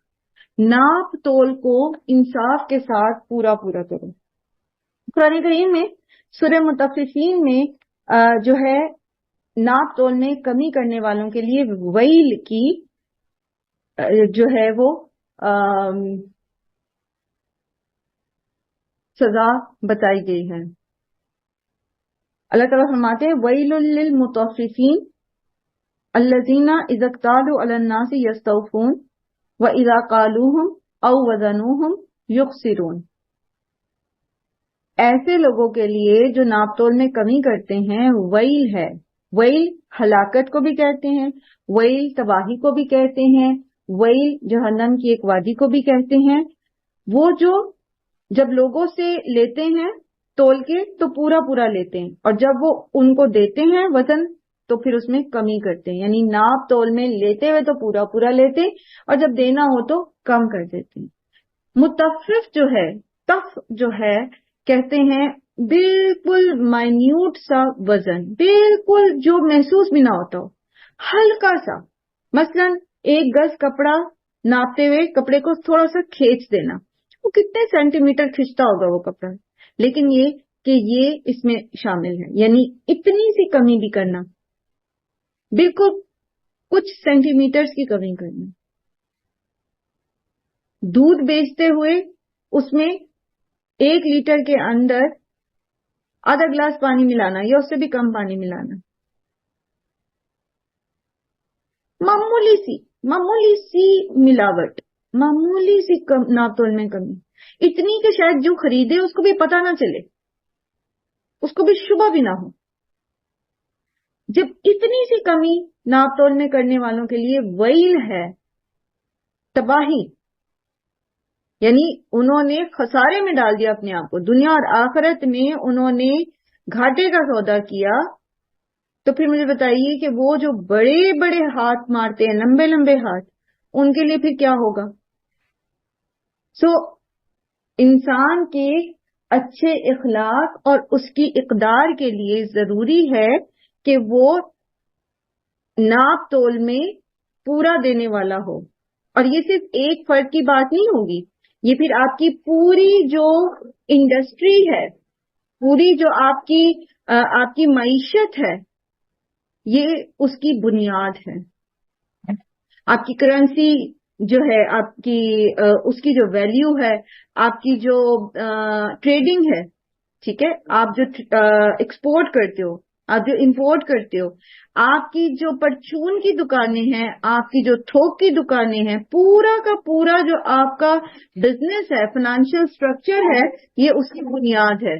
Speaker 1: ناپ تول کو انصاف کے ساتھ پورا کرو. قرآن کریم میں سورہ مطففین میں جو ہے ناپ تول میں کمی کرنے والوں کے لیے ویل کی جو ہے وہ سزا بتائی گئی ہے. اللہ تعالیٰ فرماتے ہیں ویل للمطففین الذین اذا اکتالوا علی الناس یستوفون واذا قالوہم او وزنوہم یخسرون. ایسے لوگوں کے لیے جو ناپ تول میں کمی کرتے ہیں ویل ہے. ویل ہلاکت کو بھی کہتے ہیں، ویل تباہی کو بھی کہتے ہیں، ویل جہنم کی ایک وادی کو بھی کہتے ہیں. وہ جو جب لوگوں سے لیتے ہیں تول کے تو پورا پورا لیتے ہیں، اور جب وہ ان کو دیتے ہیں وزن تو پھر اس میں کمی کرتے ہیں. یعنی ناپ تول میں لیتے ہوئے تو پورا پورا لیتے اور جب دینا ہو تو کم کر دیتے ہیں. متفف جو ہے، تف جو ہے کہتے ہیں بالکل مائنیوٹ سا وزن، بالکل جو محسوس بھی نہ ہوتا ہو، ہلکا سا. مثلا 1 گز کپڑا ناپتے ہوئے کپڑے کو تھوڑا سا کھینچ دینا، وہ کتنے سینٹی میٹر کھینچتا ہوگا وہ کپڑا، لیکن یہ کہ یہ اس میں شامل ہے. یعنی اتنی سی کمی بھی کرنا، بالکل کچھ سینٹی میٹرز کی کمی کرنا. دودھ بیچتے ہوئے اس میں 1 لیٹر کے اندر آدھا گلاس پانی ملانا یا اس سے بھی کم پانی ملانا. معمولی سی ملاوٹ، معمولی سی ناپ تول میں کمی، اتنی کہ شاید جو خریدے اس کو بھی پتہ نہ چلے، اس کو بھی شبہ بھی نہ ہو. جب اتنی سی کمی ناپ تول میں کرنے والوں کے لیے ویل ہے، تباہی. یعنی انہوں نے خسارے میں ڈال دیا اپنے آپ کو، دنیا اور آخرت میں انہوں نے گھاٹے کا سودا کیا. تو پھر مجھے بتائیے کہ وہ جو بڑے بڑے ہاتھ مارتے ہیں، لمبے لمبے ہاتھ، ان کے لیے پھر کیا ہوگا؟ انسان کے اچھے اخلاق اور اس کی اقدار کے لیے ضروری ہے کہ وہ ناپ تول میں پورا دینے والا ہو. اور یہ صرف ایک فرد کی بات نہیں ہوگی، یہ پھر آپ کی پوری جو انڈسٹری ہے، پوری جو آپ کی معیشت ہے، یہ اس کی بنیاد ہے. آپ کی کرنسی جو ہے، آپ کی اس کی جو ویلیو ہے، آپ کی جو ٹریڈنگ ہے، ٹھیک ہے، آپ جو ایکسپورٹ کرتے ہو، آپ جو امپورٹ کرتے ہو، آپ کی جو پرچون کی دکانیں ہیں، آپ کی جو تھوک کی دکانیں ہیں، پورا کا پورا جو آپ کا بزنس ہے، فائنینشیل سٹرکچر ہے، یہ اس کی بنیاد ہے.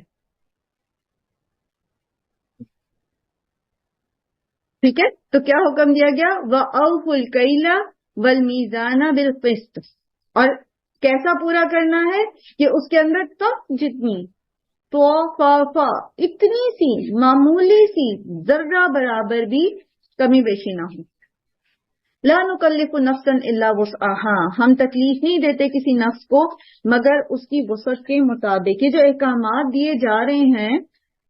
Speaker 1: ٹھیک ہے، تو کیا حکم دیا گیا؟ وَأَوْفُوا الْكَيْلَ وَالْمِيزَانَ بِالْقِسْطِ. اور کیسا پورا کرنا ہے کہ اس کے اندر تک جتنی تو اتنی سی معمولی سی ذرہ برابر بھی کمی بیشی نہ ہو. لا نکلف نفسا الا وسعها. ہم تکلیف نہیں دیتے کسی نفس کو مگر اس کی وسعت کے مطابق. یہ جو احکامات دیے جا رہے ہیں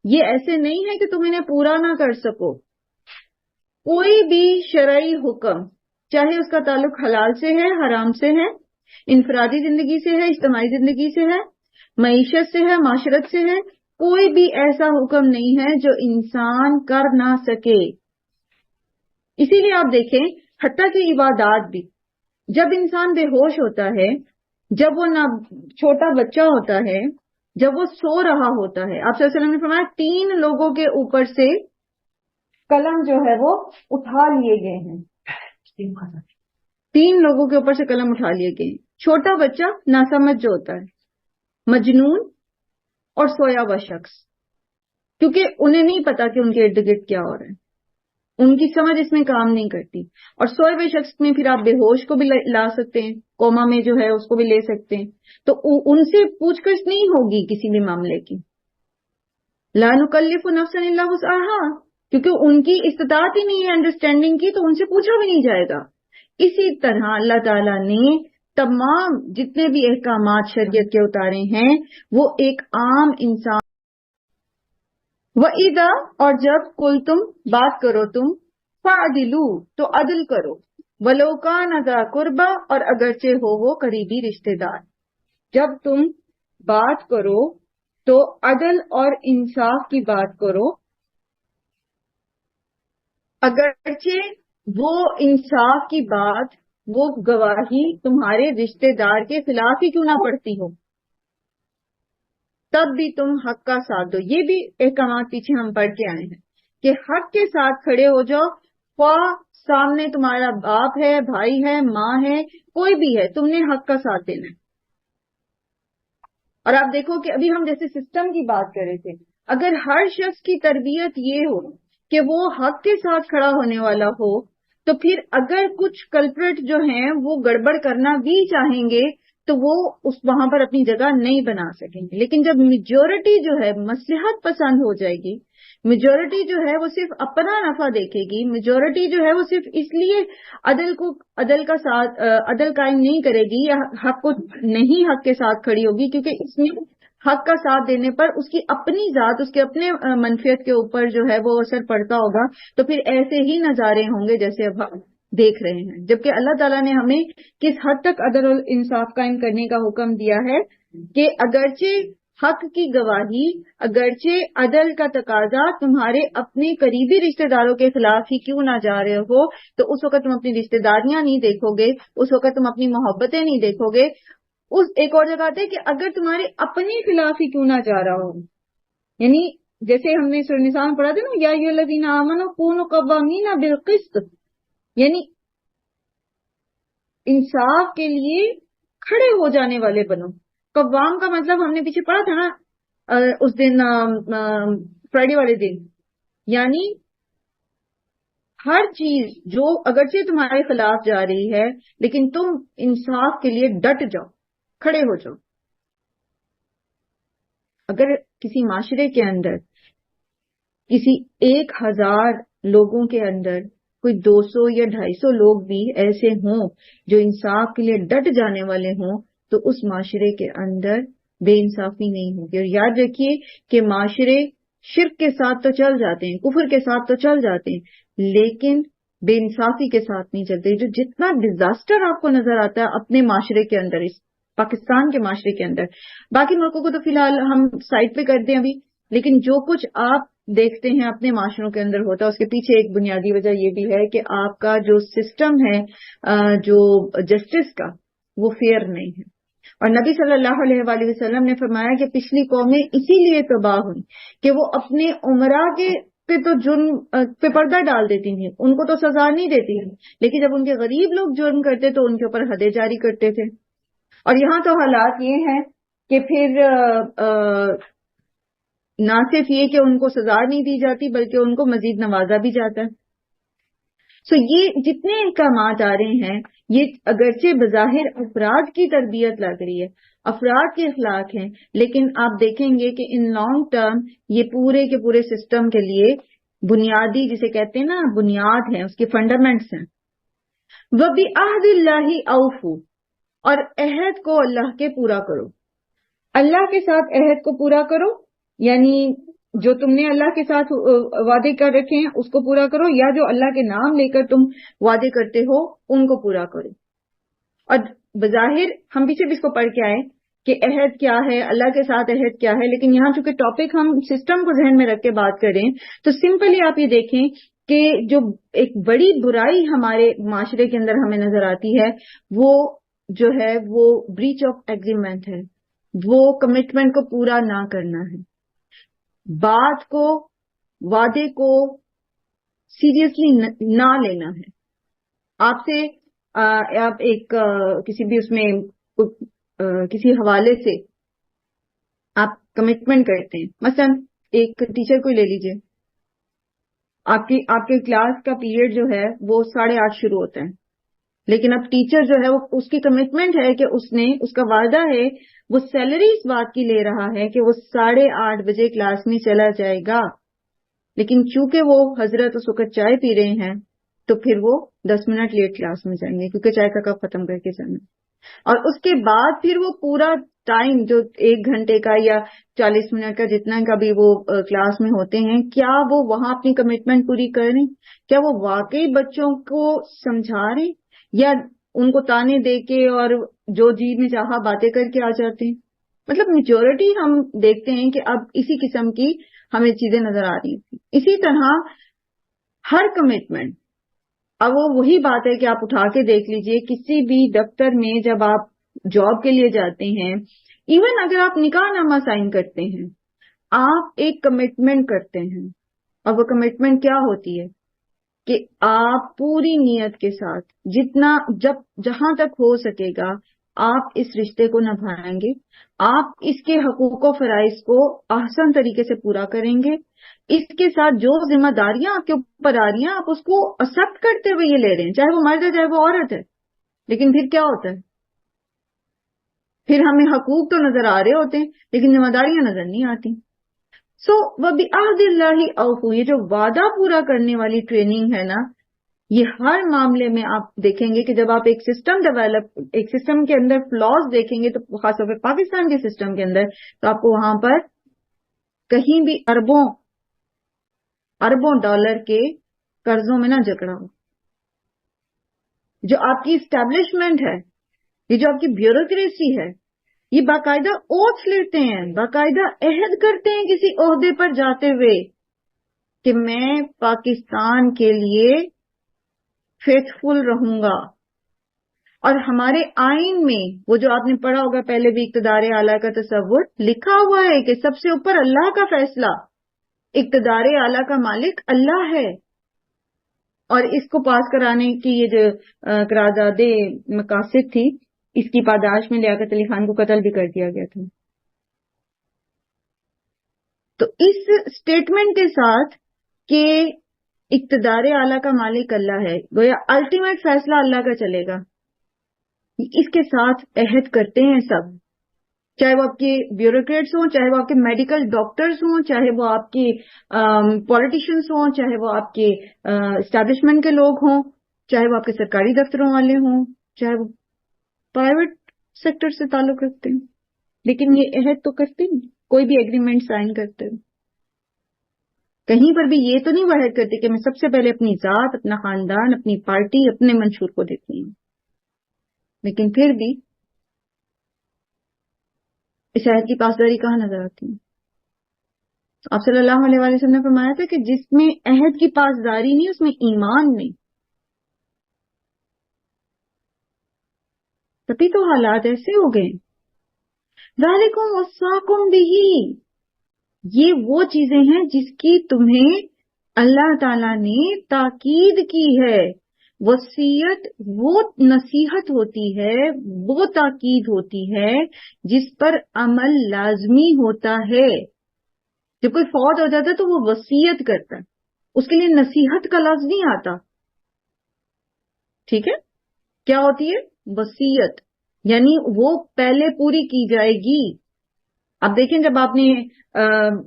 Speaker 1: یہ ایسے نہیں ہے کہ تم انہیں پورا نہ کر سکو. کوئی بھی شرعی حکم، چاہے اس کا تعلق حلال سے ہے، حرام سے ہے، انفرادی زندگی سے ہے، اجتماعی زندگی سے ہے، معیشت سے ہے، معاشرت سے ہے، کوئی بھی ایسا حکم نہیں ہے جو انسان کر نہ سکے. اسی لیے آپ دیکھیں حتیٰ کہ عبادات بھی، جب انسان بے ہوش ہوتا ہے، جب وہ چھوٹا بچہ ہوتا ہے، جب وہ سو رہا ہوتا ہے، آپ صلی اللہ علیہ وسلم نے فرمایا 3 لوگوں کے اوپر سے قلم جو ہے وہ اٹھا لیے گئے ہیں. 3 لوگوں کے اوپر سے قلم اٹھا لیے گئے ہیں. چھوٹا بچہ ناسمجھ جو ہوتا ہے، مجنون اور سویا ہوا شخص، کیونکہ انہیں نہیں پتا کہ ان کے ارد گرد کیا ہو رہا ہے، ان کی سمجھ اس میں کام نہیں کرتی. اور سوئے ہوئے شخص میں پھر آپ بے ہوش کو بھی لا سکتے ہیں، کوما میں جو ہے اس کو بھی لے سکتے ہیں. تو ان سے پوچھ گچھ نہیں ہوگی کسی بھی معاملے کی. لا نکلف نفسا الا وسعها، کیونکہ ان کی استطاعت ہی نہیں ہے انڈرسٹینڈنگ کی، تو ان سے پوچھا بھی نہیں جائے گا. اسی طرح اللہ تعالیٰ نے تمام جتنے بھی احکامات شریعت کے اتارے ہیں وہ ایک عام انسان. وَإِذَا، اور جب کل تم بات کرو تم، فَعْدِلُوا تو عدل کرو، وَلَوْ كَانَ ذَا قُرْبَىٰ اور اگرچہ ہو وہ قریبی رشتہ دار. جب تم بات کرو تو عدل اور انصاف کی بات کرو، اگرچہ وہ انصاف کی بات، وہ گواہی تمہارے رشتہ دار کے خلاف ہی کیوں نہ پڑتی ہو، تب بھی تم حق کا ساتھ دو. یہ بھی احکامات پیچھے ہم پڑھ کے آئے ہیں کہ حق کے ساتھ کھڑے ہو جاؤ، خواہ سامنے تمہارا باپ ہے، بھائی ہے، ماں ہے، کوئی بھی ہے، تم نے حق کا ساتھ دینا ہے. اور آپ دیکھو کہ ابھی ہم جیسے سسٹم کی بات کر رہے تھے، اگر ہر شخص کی تربیت یہ ہو کہ وہ حق کے ساتھ کھڑا ہونے والا ہو، تو پھر اگر کچھ کلپریٹ جو ہیں وہ گڑبڑ کرنا بھی چاہیں گے تو وہ وہاں پر اپنی جگہ نہیں بنا سکیں گے. لیکن جب میجورٹی جو ہے مصلحت پسند ہو جائے گی، میجورٹی جو ہے وہ صرف اپنا نفع دیکھے گی، میجورٹی جو ہے وہ صرف اس لیے عدل قائم نہیں کرے گی یا حق کو نہیں حق کے ساتھ کھڑی ہوگی کیونکہ اس میں حق کا ساتھ دینے پر اس کی اپنی ذات، اس کے اپنے منفیت کے اوپر جو ہے وہ اثر پڑتا ہوگا، تو پھر ایسے ہی نظارے ہوں گے جیسے اب ہم دیکھ رہے ہیں. جبکہ اللہ تعالیٰ نے ہمیں کس حد تک عدل اور انصاف قائم کرنے کا حکم دیا ہے کہ اگرچہ حق کی گواہی، اگرچہ عدل کا تقاضا تمہارے اپنے قریبی رشتہ داروں کے خلاف ہی کیوں نہ جا رہے ہو، تو اس وقت تم اپنی رشتہ داریاں نہیں دیکھو گے، اس وقت تم اپنی محبتیں نہیں دیکھو گے. ایک اور جگہ آتا ہے کہ اگر تمہارے اپنے خلاف ہی کیوں نہ جا رہا ہو، یعنی جیسے ہم نے سورۃ النساء میں پڑھا تھا نا، یا ایھا الذین آمنوا کونوا قوامین بالقسط، یعنی انصاف کے لیے کھڑے ہو جانے والے بنو. قوام کا مطلب ہم نے پیچھے پڑھا تھا نا اس دن فرائیڈے والے دن، یعنی ہر چیز جو اگرچہ تمہارے خلاف جا رہی ہے لیکن تم انصاف کے لیے ڈٹ جاؤ، کھڑے ہو جاؤ. اگر کسی معاشرے کے اندر کسی 1000 لوگوں کے اندر کوئی 200 یا 250 لوگ بھی ایسے ہوں جو انصاف کے لیے ڈٹ جانے والے ہوں تو اس معاشرے کے اندر بے انصافی نہیں ہوگی. اور یاد رکھیے کہ معاشرے شرک کے ساتھ تو چل جاتے ہیں، کفر کے ساتھ تو چل جاتے ہیں، لیکن بے انصافی کے ساتھ نہیں چلتے. جو جتنا ڈیزاسٹر آپ کو نظر آتا ہے اپنے معاشرے کے اندر، اس پاکستان کے معاشرے کے اندر، باقی ملکوں کو تو فی الحال ہم سائڈ پہ کر دیں ابھی، لیکن جو کچھ آپ دیکھتے ہیں اپنے معاشروں کے اندر ہوتا ہے اس کے پیچھے ایک بنیادی وجہ یہ بھی ہے کہ آپ کا جو سسٹم ہے جو جسٹس کا، وہ فیئر نہیں ہے. اور نبی صلی اللہ علیہ وآلہ وسلم نے فرمایا کہ پچھلی قومیں اسی لیے تباہ ہوئی کہ وہ اپنے عمرا کے پہ تو جرم پہ پردہ ڈال دیتی تھیں، ان کو تو سزا نہیں دیتی تھی، لیکن جب ان کے غریب لوگ جرم کرتے تو ان کے اوپر حدیں جاری کرتے تھے. اور یہاں تو حالات یہ ہیں کہ پھر نہ صرف یہ کہ ان کو سزا نہیں دی جاتی بلکہ ان کو مزید نوازا بھی جاتا ہے. یہ جتنے احکامات آ رہے ہیں یہ اگرچہ بظاہر افراد کی تربیت لگ رہی ہے، افراد کے اخلاق ہیں، لیکن آپ دیکھیں گے کہ ان لانگ ٹرم یہ پورے کے پورے سسٹم کے لیے بنیادی، جسے کہتے ہیں نا بنیاد ہے، اس کے فنڈامنٹس ہیں. وَبِعَهْدِ اللَّهِ أَوْفُوا، اور عہد کو اللہ کے پورا کرو. اللہ کے ساتھ عہد کو پورا کرو، یعنی جو تم نے اللہ کے ساتھ وعدے کر رکھے ہیں اس کو پورا کرو، یا جو اللہ کے نام لے کر تم وعدے کرتے ہو ان کو پورا کرو. اور بظاہر ہم پیچھے بھی اس کو پڑھ کے آئے کہ عہد کیا ہے، اللہ کے ساتھ عہد کیا ہے، لیکن یہاں چونکہ ٹاپک ہم سسٹم کو ذہن میں رکھ کے بات کریں تو سمپلی آپ یہ دیکھیں کہ جو ایک بڑی برائی ہمارے معاشرے کے اندر ہمیں نظر آتی ہے وہ جو ہے وہ بریچ آف ایگریمنٹ ہے، وہ کمٹمنٹ کو پورا نہ کرنا ہے، بات کو، وعدے کو سیریسلی نہ لینا ہے. آپ سے آپ ایک کسی بھی اس میں کسی حوالے سے آپ کمٹمنٹ کرتے ہیں، مثلا ایک ٹیچر کو لے لیجئے، آپ کے کلاس کا پیریڈ جو ہے وہ 8:30 شروع ہوتا ہے، لیکن اب ٹیچر جو ہے وہ اس کی کمٹمنٹ ہے کہ اس کا وعدہ ہے، وہ سیلری اس بات کی لے رہا ہے کہ وہ 8:30 بجے کلاس میں چلا جائے گا، لیکن چونکہ وہ حضرت اس وقت چائے پی رہے ہیں تو پھر وہ 10 منٹ لیٹ کلاس میں جائیں گے کیونکہ چائے کا کپ ختم کر کے جانا. اور اس کے بعد پھر وہ پورا ٹائم جو 1 گھنٹے کا یا 40 منٹ کا جتنا کا بھی وہ کلاس میں ہوتے ہیں، کیا وہ وہاں اپنی کمٹمنٹ پوری کر رہے ہیں؟ کیا وہ واقعی بچوں کو سمجھا رہے ہیں یا ان کو تانے دے کے اور جو جی میں چاہا باتیں کر کے آ جاتے ہیں؟ مطلب میجورٹی ہم دیکھتے ہیں کہ اب اسی قسم کی ہمیں چیزیں نظر آ رہی ہیں. اسی طرح ہر کمٹمنٹ، اب وہ وہی بات ہے کہ آپ اٹھا کے دیکھ لیجئے کسی بھی دفتر میں جب آپ جاب کے لیے جاتے ہیں، ایون اگر آپ نکاح نامہ سائن کرتے ہیں، آپ ایک کمٹمنٹ کرتے ہیں، اور وہ کمٹمنٹ کیا ہوتی ہے؟ کہ آپ پوری نیت کے ساتھ جہاں تک ہو سکے گا آپ اس رشتے کو نبھائیں گے، آپ اس کے حقوق و فرائض کو احسن طریقے سے پورا کریں گے، اس کے ساتھ جو ذمہ داریاں آپ کے اوپر آ رہی ہیں آپ اس کو ایکسپٹ کرتے ہوئے یہ لے رہے ہیں، چاہے وہ مرد ہے چاہے وہ عورت ہے. لیکن پھر کیا ہوتا ہے؟ پھر ہمیں حقوق تو نظر آ رہے ہوتے ہیں لیکن ذمہ داریاں نظر نہیں آتی. سو وَبِعَهْدِ اللَّهِ أَوْفُوا، یہ جو وعدہ پورا کرنے والی ٹریننگ ہے نا، یہ ہر معاملے میں آپ دیکھیں گے کہ جب آپ ایک سسٹم کے اندر فلاز دیکھیں گے، تو خاص طور پہ پاکستان کے سسٹم کے اندر، تو آپ کو وہاں پر کہیں بھی اربوں ڈالر کے قرضوں میں نہ جکڑا ہو. جو آپ کی اسٹیبلشمنٹ ہے، یہ جو آپ کی بیوروکریسی ہے، یہ باقاعدہ اوتھ لیتے ہیں، باقاعدہ عہد کرتے ہیں کسی عہدے پر جاتے ہوئے کہ میں پاکستان کے لیے فیتھفل رہوں گا. اور ہمارے آئین میں وہ جو آپ نے پڑھا ہوگا پہلے بھی، اقتدار اعلیٰ کا تصور لکھا ہوا ہے کہ سب سے اوپر اللہ کا فیصلہ، اقتدار اعلیٰ کا مالک اللہ ہے. اور اس کو پاس کرانے کی یہ جو قرارداد مقاصد تھی، اس کی پاداش میں لیاقت علی خان کو قتل بھی کر دیا گیا تھا. تو اس سٹیٹمنٹ کے ساتھ کہ اقتدار اعلیٰ کا مالک اللہ ہے، گویا الٹیمیٹ فیصلہ اللہ کا چلے گا، اس کے ساتھ عہد کرتے ہیں سب، چاہے وہ آپ کے بیوروکریٹس ہوں، چاہے وہ آپ کے میڈیکل ڈاکٹرز ہوں، چاہے وہ آپ کے پولیٹیشینس ہوں، چاہے وہ آپ کے اسٹیبلشمنٹ کے لوگ ہوں، چاہے وہ آپ کے سرکاری دفتروں والے ہوں، چاہے وہ پرائیویٹ سیکٹر سے تعلق رکھتے ہیں. لیکن یہ عہد تو کرتے ہیں، کوئی بھی ایگریمنٹ سائن کرتے ہیں، کہیں پر بھی یہ تو نہیں وہ عہد کرتے کہ میں سب سے پہلے اپنی ذات، اپنا خاندان، اپنی پارٹی، اپنے منشور کو دیکھتی ہوں. لیکن پھر بھی اس عہد کی پاسداری کہاں نظر آتی ہے؟ آپ صلی اللہ علیہ وآلہ وسلم نے فرمایا تھا کہ جس میں عہد کی پاسداری نہیں، اس میں ایمان نہیں. تبھی تو حالات ایسے ہو گئے. ذالکم وصاکم بہ، یہ وہ چیزیں ہیں جس کی تمہیں اللہ تعالی نے تاکید کی ہے. وصیت وہ نصیحت ہوتی ہے، وہ تاکید ہوتی ہے جس پر عمل لازمی ہوتا ہے. جب کوئی فوت ہو جاتا ہے تو وہ وصیت کرتا ہے، اس کے لیے نصیحت کا لفظ نہیں آتا. ٹھیک ہے، کیا ہوتی ہے وصیت؟ یعنی وہ پہلے پوری کی جائے گی. اب دیکھیں جب آپ نے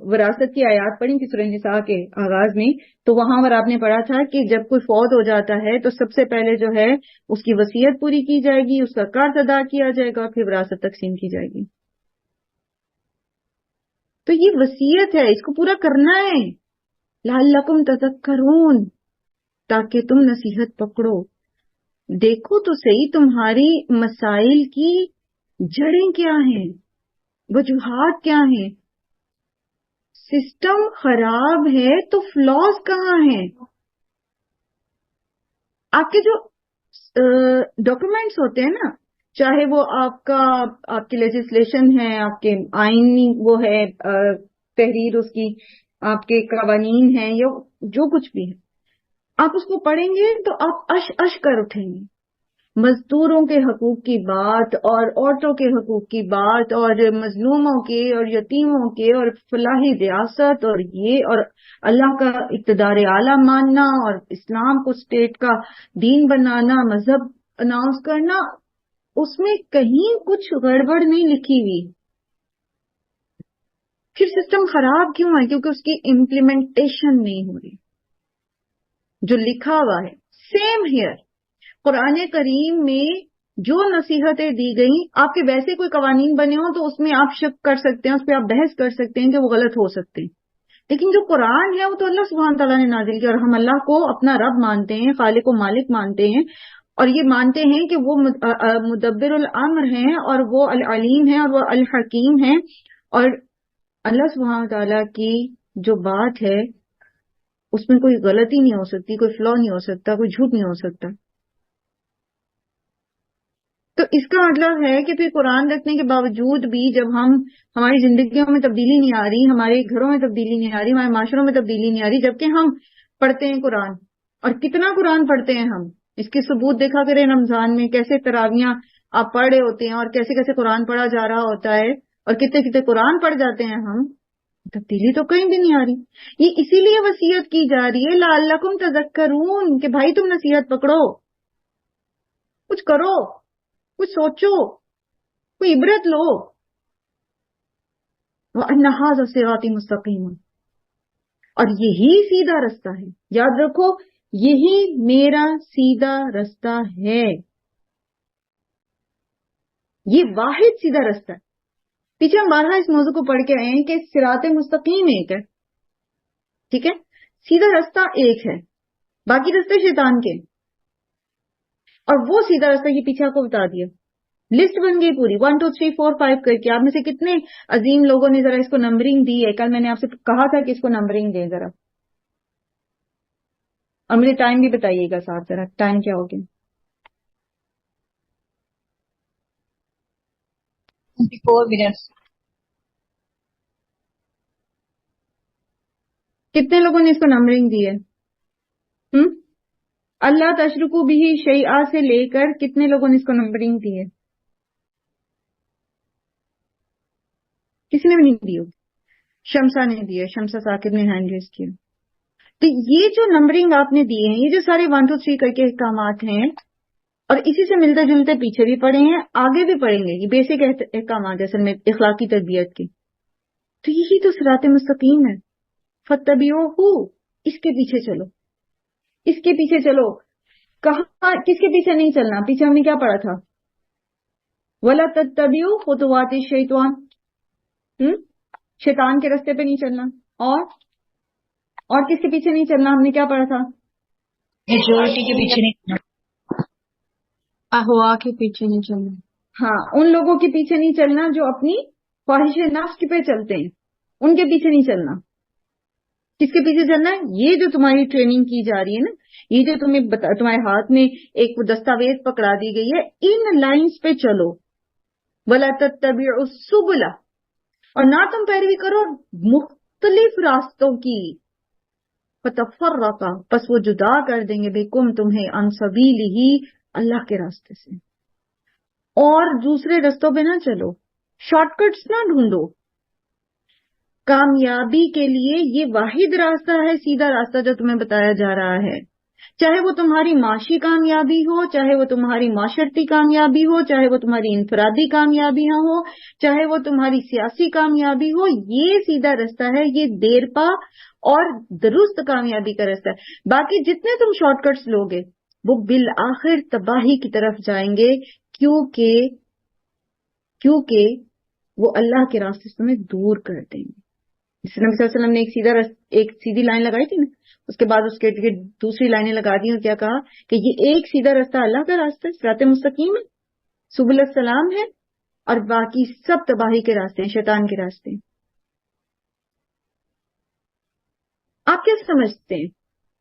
Speaker 1: وراثت کی آیات پڑھی تھی سورہ نساء کے آغاز میں، تو وہاں پر آپ نے پڑھا تھا کہ جب کوئی فوت ہو جاتا ہے تو سب سے پہلے جو ہے اس کی وصیت پوری کی جائے گی، اس کا قرض ادا کیا جائے گا، پھر وراثت تقسیم کی جائے گی. تو یہ وصیت ہے، اس کو پورا کرنا ہے. لعلکم تذکرون، تاکہ تم نصیحت پکڑو. دیکھو تو صحیح تمہاری مسائل کی جڑیں کیا ہیں، وجوہات کیا ہیں. سسٹم خراب ہے تو فلاز کہاں ہیں؟ آپ کے جو ڈاکومنٹس ہوتے ہیں نا، چاہے وہ آپ کی لیجسلیشن ہے، آپ کے آئینی وہ ہے تحریر اس کی، آپ کے قوانین ہیں یا جو کچھ بھی ہے، آپ اس کو پڑھیں گے تو آپ اش کر اٹھیں گے. مزدوروں کے حقوق کی بات اور عورتوں کے حقوق کی بات اور مظلوموں کے اور یتیموں کے اور فلاحی ریاست اور یہ اور اللہ کا اقتدار اعلیٰ ماننا اور اسلام کو اسٹیٹ کا دین بنانا، مذہب اناؤنس کرنا، اس میں کہیں کچھ گڑبڑ نہیں لکھی ہوئی. پھر سسٹم خراب کیوں ہے؟ کیونکہ اس کی امپلیمنٹیشن نہیں ہو رہی. جو لکھا ہوا ہے سیم ہیئر قرآن کریم میں جو نصیحتیں دی گئیں، آپ کے ویسے کوئی قوانین بنے ہوں تو اس میں آپ شک کر سکتے ہیں، اس پہ آپ بحث کر سکتے ہیں کہ وہ غلط ہو سکتے ہیں. لیکن جو قرآن ہے وہ تو اللہ سبحانہ تعالیٰ نے نازل کیا، اور ہم اللہ کو اپنا رب مانتے ہیں، خالق و مالک مانتے ہیں، اور یہ مانتے ہیں کہ وہ مدبر الامر ہیں اور وہ العلیم ہیں اور وہ الحکیم ہیں. اور اللہ سبحانہ تعالیٰ کی جو بات ہے اس میں کوئی غلطی نہیں ہو سکتی، کوئی فلا نہیں ہو سکتا، کوئی جھوٹ نہیں ہو سکتا. تو اس کا مطلب ہے کہ پھر قرآن رکھنے کے باوجود بھی جب ہماری زندگیوں میں تبدیلی نہیں آ رہی، ہمارے گھروں میں تبدیلی نہیں آ رہی، ہمارے معاشروں میں تبدیلی نہیں آ رہی، جبکہ ہم پڑھتے ہیں قرآن، اور کتنا قرآن پڑھتے ہیں ہم، اس کے ثبوت دیکھا کریں رمضان میں کیسے تراویاں آپ پڑھ رہے ہوتے ہیں اور کیسے کیسے قرآن پڑھا جا رہا ہوتا ہے اور کتنے کتنے قرآن پڑھ جاتے ہیں ہم. تبدیلی تو کہیں بھی نہیں آ رہی. یہ اسی لیے وصیت کی جا رہی ہے لعلکم تذکرون کہ بھائی تم نصیحت پکڑو، کچھ کرو، کچھ سوچو، کوئی عبرت لو. وَأَنَّ هَذَا صِرَاطِي مُسْتَقِيمًا، اور یہی سیدھا رستہ ہے. یاد رکھو یہی میرا سیدھا رستہ ہے، یہ واحد سیدھا رستہ ہے. پیچھے ہم بارہا اس موضوع کو پڑھ کے آئے ہیں کہ صراط مستقیم ایک ہے، ٹھیک ہے، سیدھا رستہ ایک ہے، باقی رستے شیطان کے. اور وہ سیدھا رستہ یہ پیچھے آپ کو بتا دیا، لسٹ بن گئی پوری 1 2 3 4 5 کر کے. آپ میں سے کتنے عظیم لوگوں نے ذرا اس کو نمبرنگ دی ہے؟ کل میں نے آپ سے کہا تھا کہ اس کو نمبرنگ دیں ذرا، اور مجھے ٹائم بھی بتائیے گا ساتھ، ذرا ٹائم کیا ہوگا.
Speaker 2: 24 minutes.
Speaker 1: کتنے لوگوں نے اس کو نمبرنگ دی ہے؟ اللہ تشرکو بھی شیئا سے لے کر کتنے لوگوں نے اس کو نمبرنگ دی ہے؟ کسی نے بھی نہیں دی ہوگی. شمسا نے دی ہے، شمسا ثاقب نے ہینڈ ریز کیا. تو یہ جو نمبرنگ آپ نے دی ہے، یہ جو سارے 1 2 3 کر کے احکامات ہیں، اور اسی سے ملتے جلتے پیچھے بھی پڑھے ہیں، آگے بھی پڑھیں گے. یہ بیسک احکامات اصل میں اخلاقی تربیت کے. تو یہی تو صراط مستقیم ہے. فاتبعوہ، اس کے پیچھے چلو، اس کے پیچھے چلو. کہاں کس کے پیچھے نہیں چلنا؟ پیچھے ہم نے کیا پڑھا تھا؟ وَلَا تَتَّبِعُوا خُطُوَاتِ الشَّيْطَانِ، شیطان کے راستے پہ نہیں چلنا. اور کس کے پیچھے نہیں چلنا؟ ہم نے کیا پڑھا تھا؟
Speaker 2: میجورٹی کے پیچھے نہیں.
Speaker 4: احوا کے پیچھے نہیں چلنا.
Speaker 1: ہاں، ان لوگوں کے پیچھے نہیں چلنا جو اپنی خواہش نفس پہ چلتے ہیں، ان کے پیچھے نہیں چلنا. کس کے پیچھے چلنا ہے؟ یہ جو تمہاری ٹریننگ کی جا رہی ہے نا، یہ جو تمہارے ہاتھ میں ایک دستاویز پکڑا دی گئی ہے، ان لائنز پہ چلو. وَلَا تَتَّبِعُوا السُّبُلَ، اور نہ تم پیروی کرو مختلف راستوں کی. فَتَفَرَّقَ، پس وہ جدا کر دیں گے بِكُمْ تمہیں، عَنْ سَبِيلِهِ، اللہ کے راستے سے. اور دوسرے رستوں پہ نہ چلو، شارٹ کٹس نہ ڈھونڈو. کامیابی کے لیے یہ واحد راستہ ہے، سیدھا راستہ جو تمہیں بتایا جا رہا ہے. چاہے وہ تمہاری معاشی کامیابی ہو، چاہے وہ تمہاری معاشرتی کامیابی ہو، چاہے وہ تمہاری انفرادی کامیابیاں ہو، چاہے وہ تمہاری سیاسی کامیابی ہو، یہ سیدھا راستہ ہے، یہ دیر پا اور درست کامیابی کا راستہ ہے. باقی جتنے تم شارٹ کٹس لوگے وہ بالآخر تباہی کی طرف جائیں گے، کیونکہ وہ اللہ کے راستے سے تمہیں دور کر دیں گے. جس نبی صلی اللہ علیہ وسلم نے ایک سیدھی لائن لگائی تھی نا، اس کے بعد اس کے دوسری لائنیں لگا دی اور کیا کہا کہ یہ ایک سیدھا راستہ اللہ کا راستہ ہے، صراط مستقیم ہے، سبل السلام ہے، اور باقی سب تباہی کے راستے ہیں، شیطان کے راستے ہیں. آپ کیا سمجھتے ہیں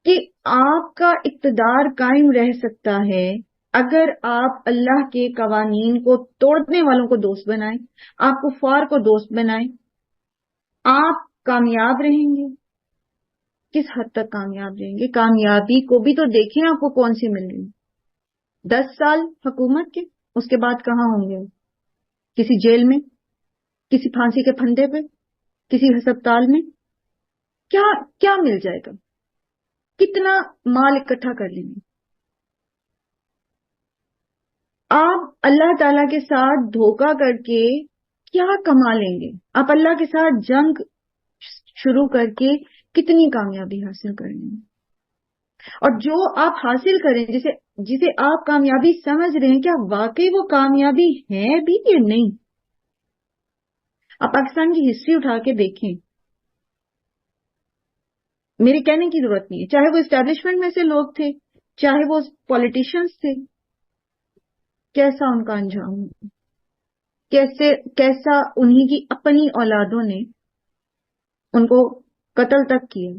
Speaker 1: کہ آپ کا اقتدار قائم رہ سکتا ہے اگر آپ اللہ کے قوانین کو توڑنے والوں کو دوست بنائیں، آپ کفار کو دوست بنائیں؟ آپ کامیاب رہیں گے؟ کس حد تک کامیاب رہیں گے؟ کامیابی کو بھی تو دیکھیں آپ کو کون سی مل رہی. 10 سال حکومت کے، اس کے بعد کہاں ہوں گے؟ کسی جیل میں، کسی پھانسی کے پھندے پہ، کسی ہسپتال میں. کیا مل جائے گا؟ کتنا مال اکٹھا کر لیں گے؟ آپ اللہ تعالی کے ساتھ دھوکہ کر کے کیا کما لیں گے؟ آپ اللہ کے ساتھ جنگ شروع کر کے کتنی کامیابی حاصل کریں گے؟ اور جو آپ حاصل کریں، جسے آپ کامیابی سمجھ رہے ہیں، کیا واقعی وہ کامیابی ہے بھی یا نہیں؟ آپ پاکستان کی ہسٹری اٹھا کے دیکھیں، میرے کہنے کی ضرورت نہیں ہے، چاہے وہ اسٹیبلشمنٹ میں سے لوگ تھے، چاہے وہ پولیٹیشنز تھے، کیسا ان کا انجام ہوا، کیسا انہی کی اپنی اولادوں نے ان کو قتل تک کیا،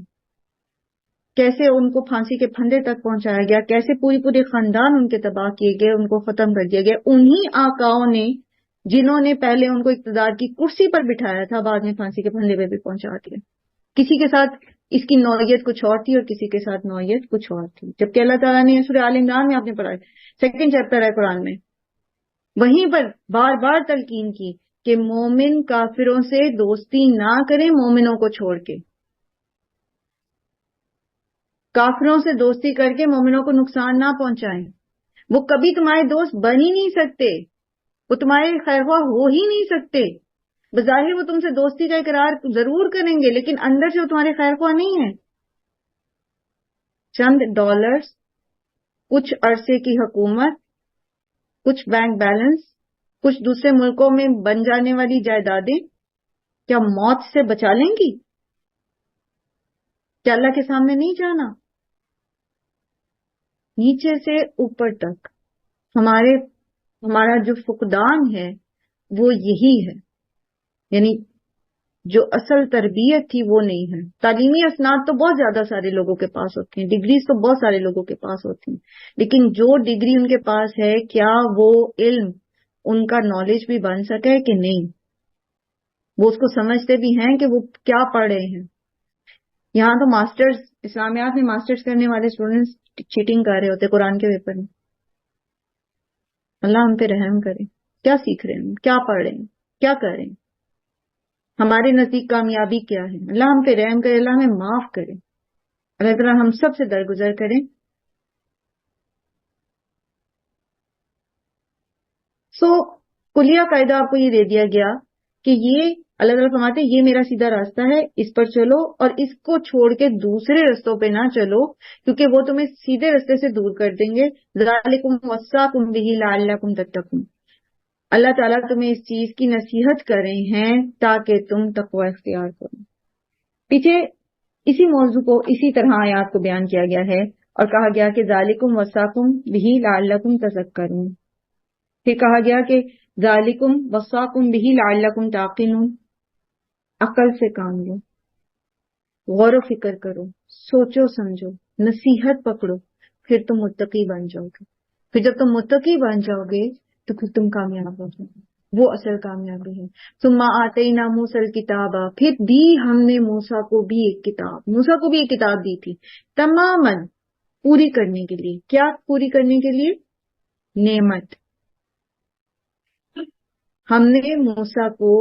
Speaker 1: کیسے ان کو پھانسی کے پھندے تک پہنچایا گیا، کیسے پورے خاندان ان کے تباہ کیے گئے، ان کو ختم کر دیا گیا. انہی آقاؤں نے جنہوں نے پہلے ان کو اقتدار کی کرسی پر بٹھایا تھا، بعد میں پھانسی کے پھندے پہ بھی پہنچا دیا. کسی کے ساتھ اس کی نوعیت کچھ اور تھی اور کسی کے ساتھ نوعیت کچھ اور تھی. جبکہ اللہ تعالیٰ نے سورہ آل عمران میں آپ نے پڑھا 2 چیپٹر ہے قرآن میں، وہیں پر بار بار تلقین کی کہ مومن کافروں سے دوستی نہ کریں مومنوں کو چھوڑ کے. کافروں سے دوستی کر کے مومنوں کو نقصان نہ پہنچائیں. وہ کبھی تمہارے دوست بن ہی نہیں سکتے، وہ تمہارے خیر خواہ ہو ہی نہیں سکتے. بظاہر وہ تم سے دوستی کا اقرار ضرور کریں گے لیکن اندر سے وہ تمہارے خیر خواہ نہیں ہیں. چند ڈالرز، کچھ عرصے کی حکومت، کچھ بینک بیلنس، کچھ دوسرے ملکوں میں بن جانے والی جائیدادیں کیا موت سے بچا لیں گی؟ کیا اللہ کے سامنے نہیں جانا؟ نیچے سے اوپر تک ہمارا جو فقدان ہے وہ یہی ہے. یعنی جو اصل تربیت تھی وہ نہیں ہے. تعلیمی اسناد تو بہت زیادہ سارے لوگوں کے پاس ہوتے ہیں، ڈگریز تو بہت سارے لوگوں کے پاس ہوتی ہیں، لیکن جو ڈگری ان کے پاس ہے کیا وہ علم ان کا نالج بھی بن سکے کہ نہیں؟ وہ اس کو سمجھتے بھی ہیں کہ وہ کیا پڑھ رہے ہیں؟ یہاں تو ماسٹرز اسلامیات میں ماسٹرز کرنے والے اسٹوڈنٹس چیٹنگ کر رہے ہوتے قرآن کے پیپر میں. اللہ ہم پہ رحم کرے. کیا سیکھ رہے ہیں، کیا پڑھ رہے ہیں، کیا کر رہے ہیں؟ ہمارے نزدیک کامیابی کیا ہے؟ اللہ ہم پہ رحم کرے، اللہ ہمیں معاف کرے، اللہ تعالیٰ ہم سب سے درگزر کرے. کلیہ قاعدہ آپ کو یہ دے دیا گیا کہ یہ اللہ تعالیٰ فرماتے یہ میرا سیدھا راستہ ہے، اس پر چلو اور اس کو چھوڑ کے دوسرے رستوں پہ نہ چلو کیونکہ وہ تمہیں سیدھے رستے سے دور کر دیں گے. ذالکم وصاکم بہ لعلکم تتقون. اللہ تعالیٰ تمہیں اس چیز کی نصیحت کر رہے ہیں تاکہ تم تقوی اختیار کرو. پیچھے اسی موضوع کو اسی طرح آیات کو بیان کیا گیا ہے اور کہا گیا کہ ذالکم وصاکم بہ لعلکم تذکرون. پھر کہا گیا کہ ذالکم وصاکم بہ لعلکم تعقلون. عقل سے کام لو، غور و فکر کرو، سوچو سمجھو، نصیحت پکڑو، پھر تم متقی بن جاؤ گے. پھر جب تم متقی بن جاؤ گے تو پھر تم کامیاب ہو جاؤ گے. وہ اصل کامیابی ہے. ثم آتینا موسیٰ الکتاب، پھر دی ہم نے موسیٰ کو بھی ایک کتاب، موسیٰ کو بھی ایک کتاب دی تھی تماماً پوری کرنے کے لیے. کیا پوری کرنے کے لیے؟ نعمت. ہم نے موسیٰ کو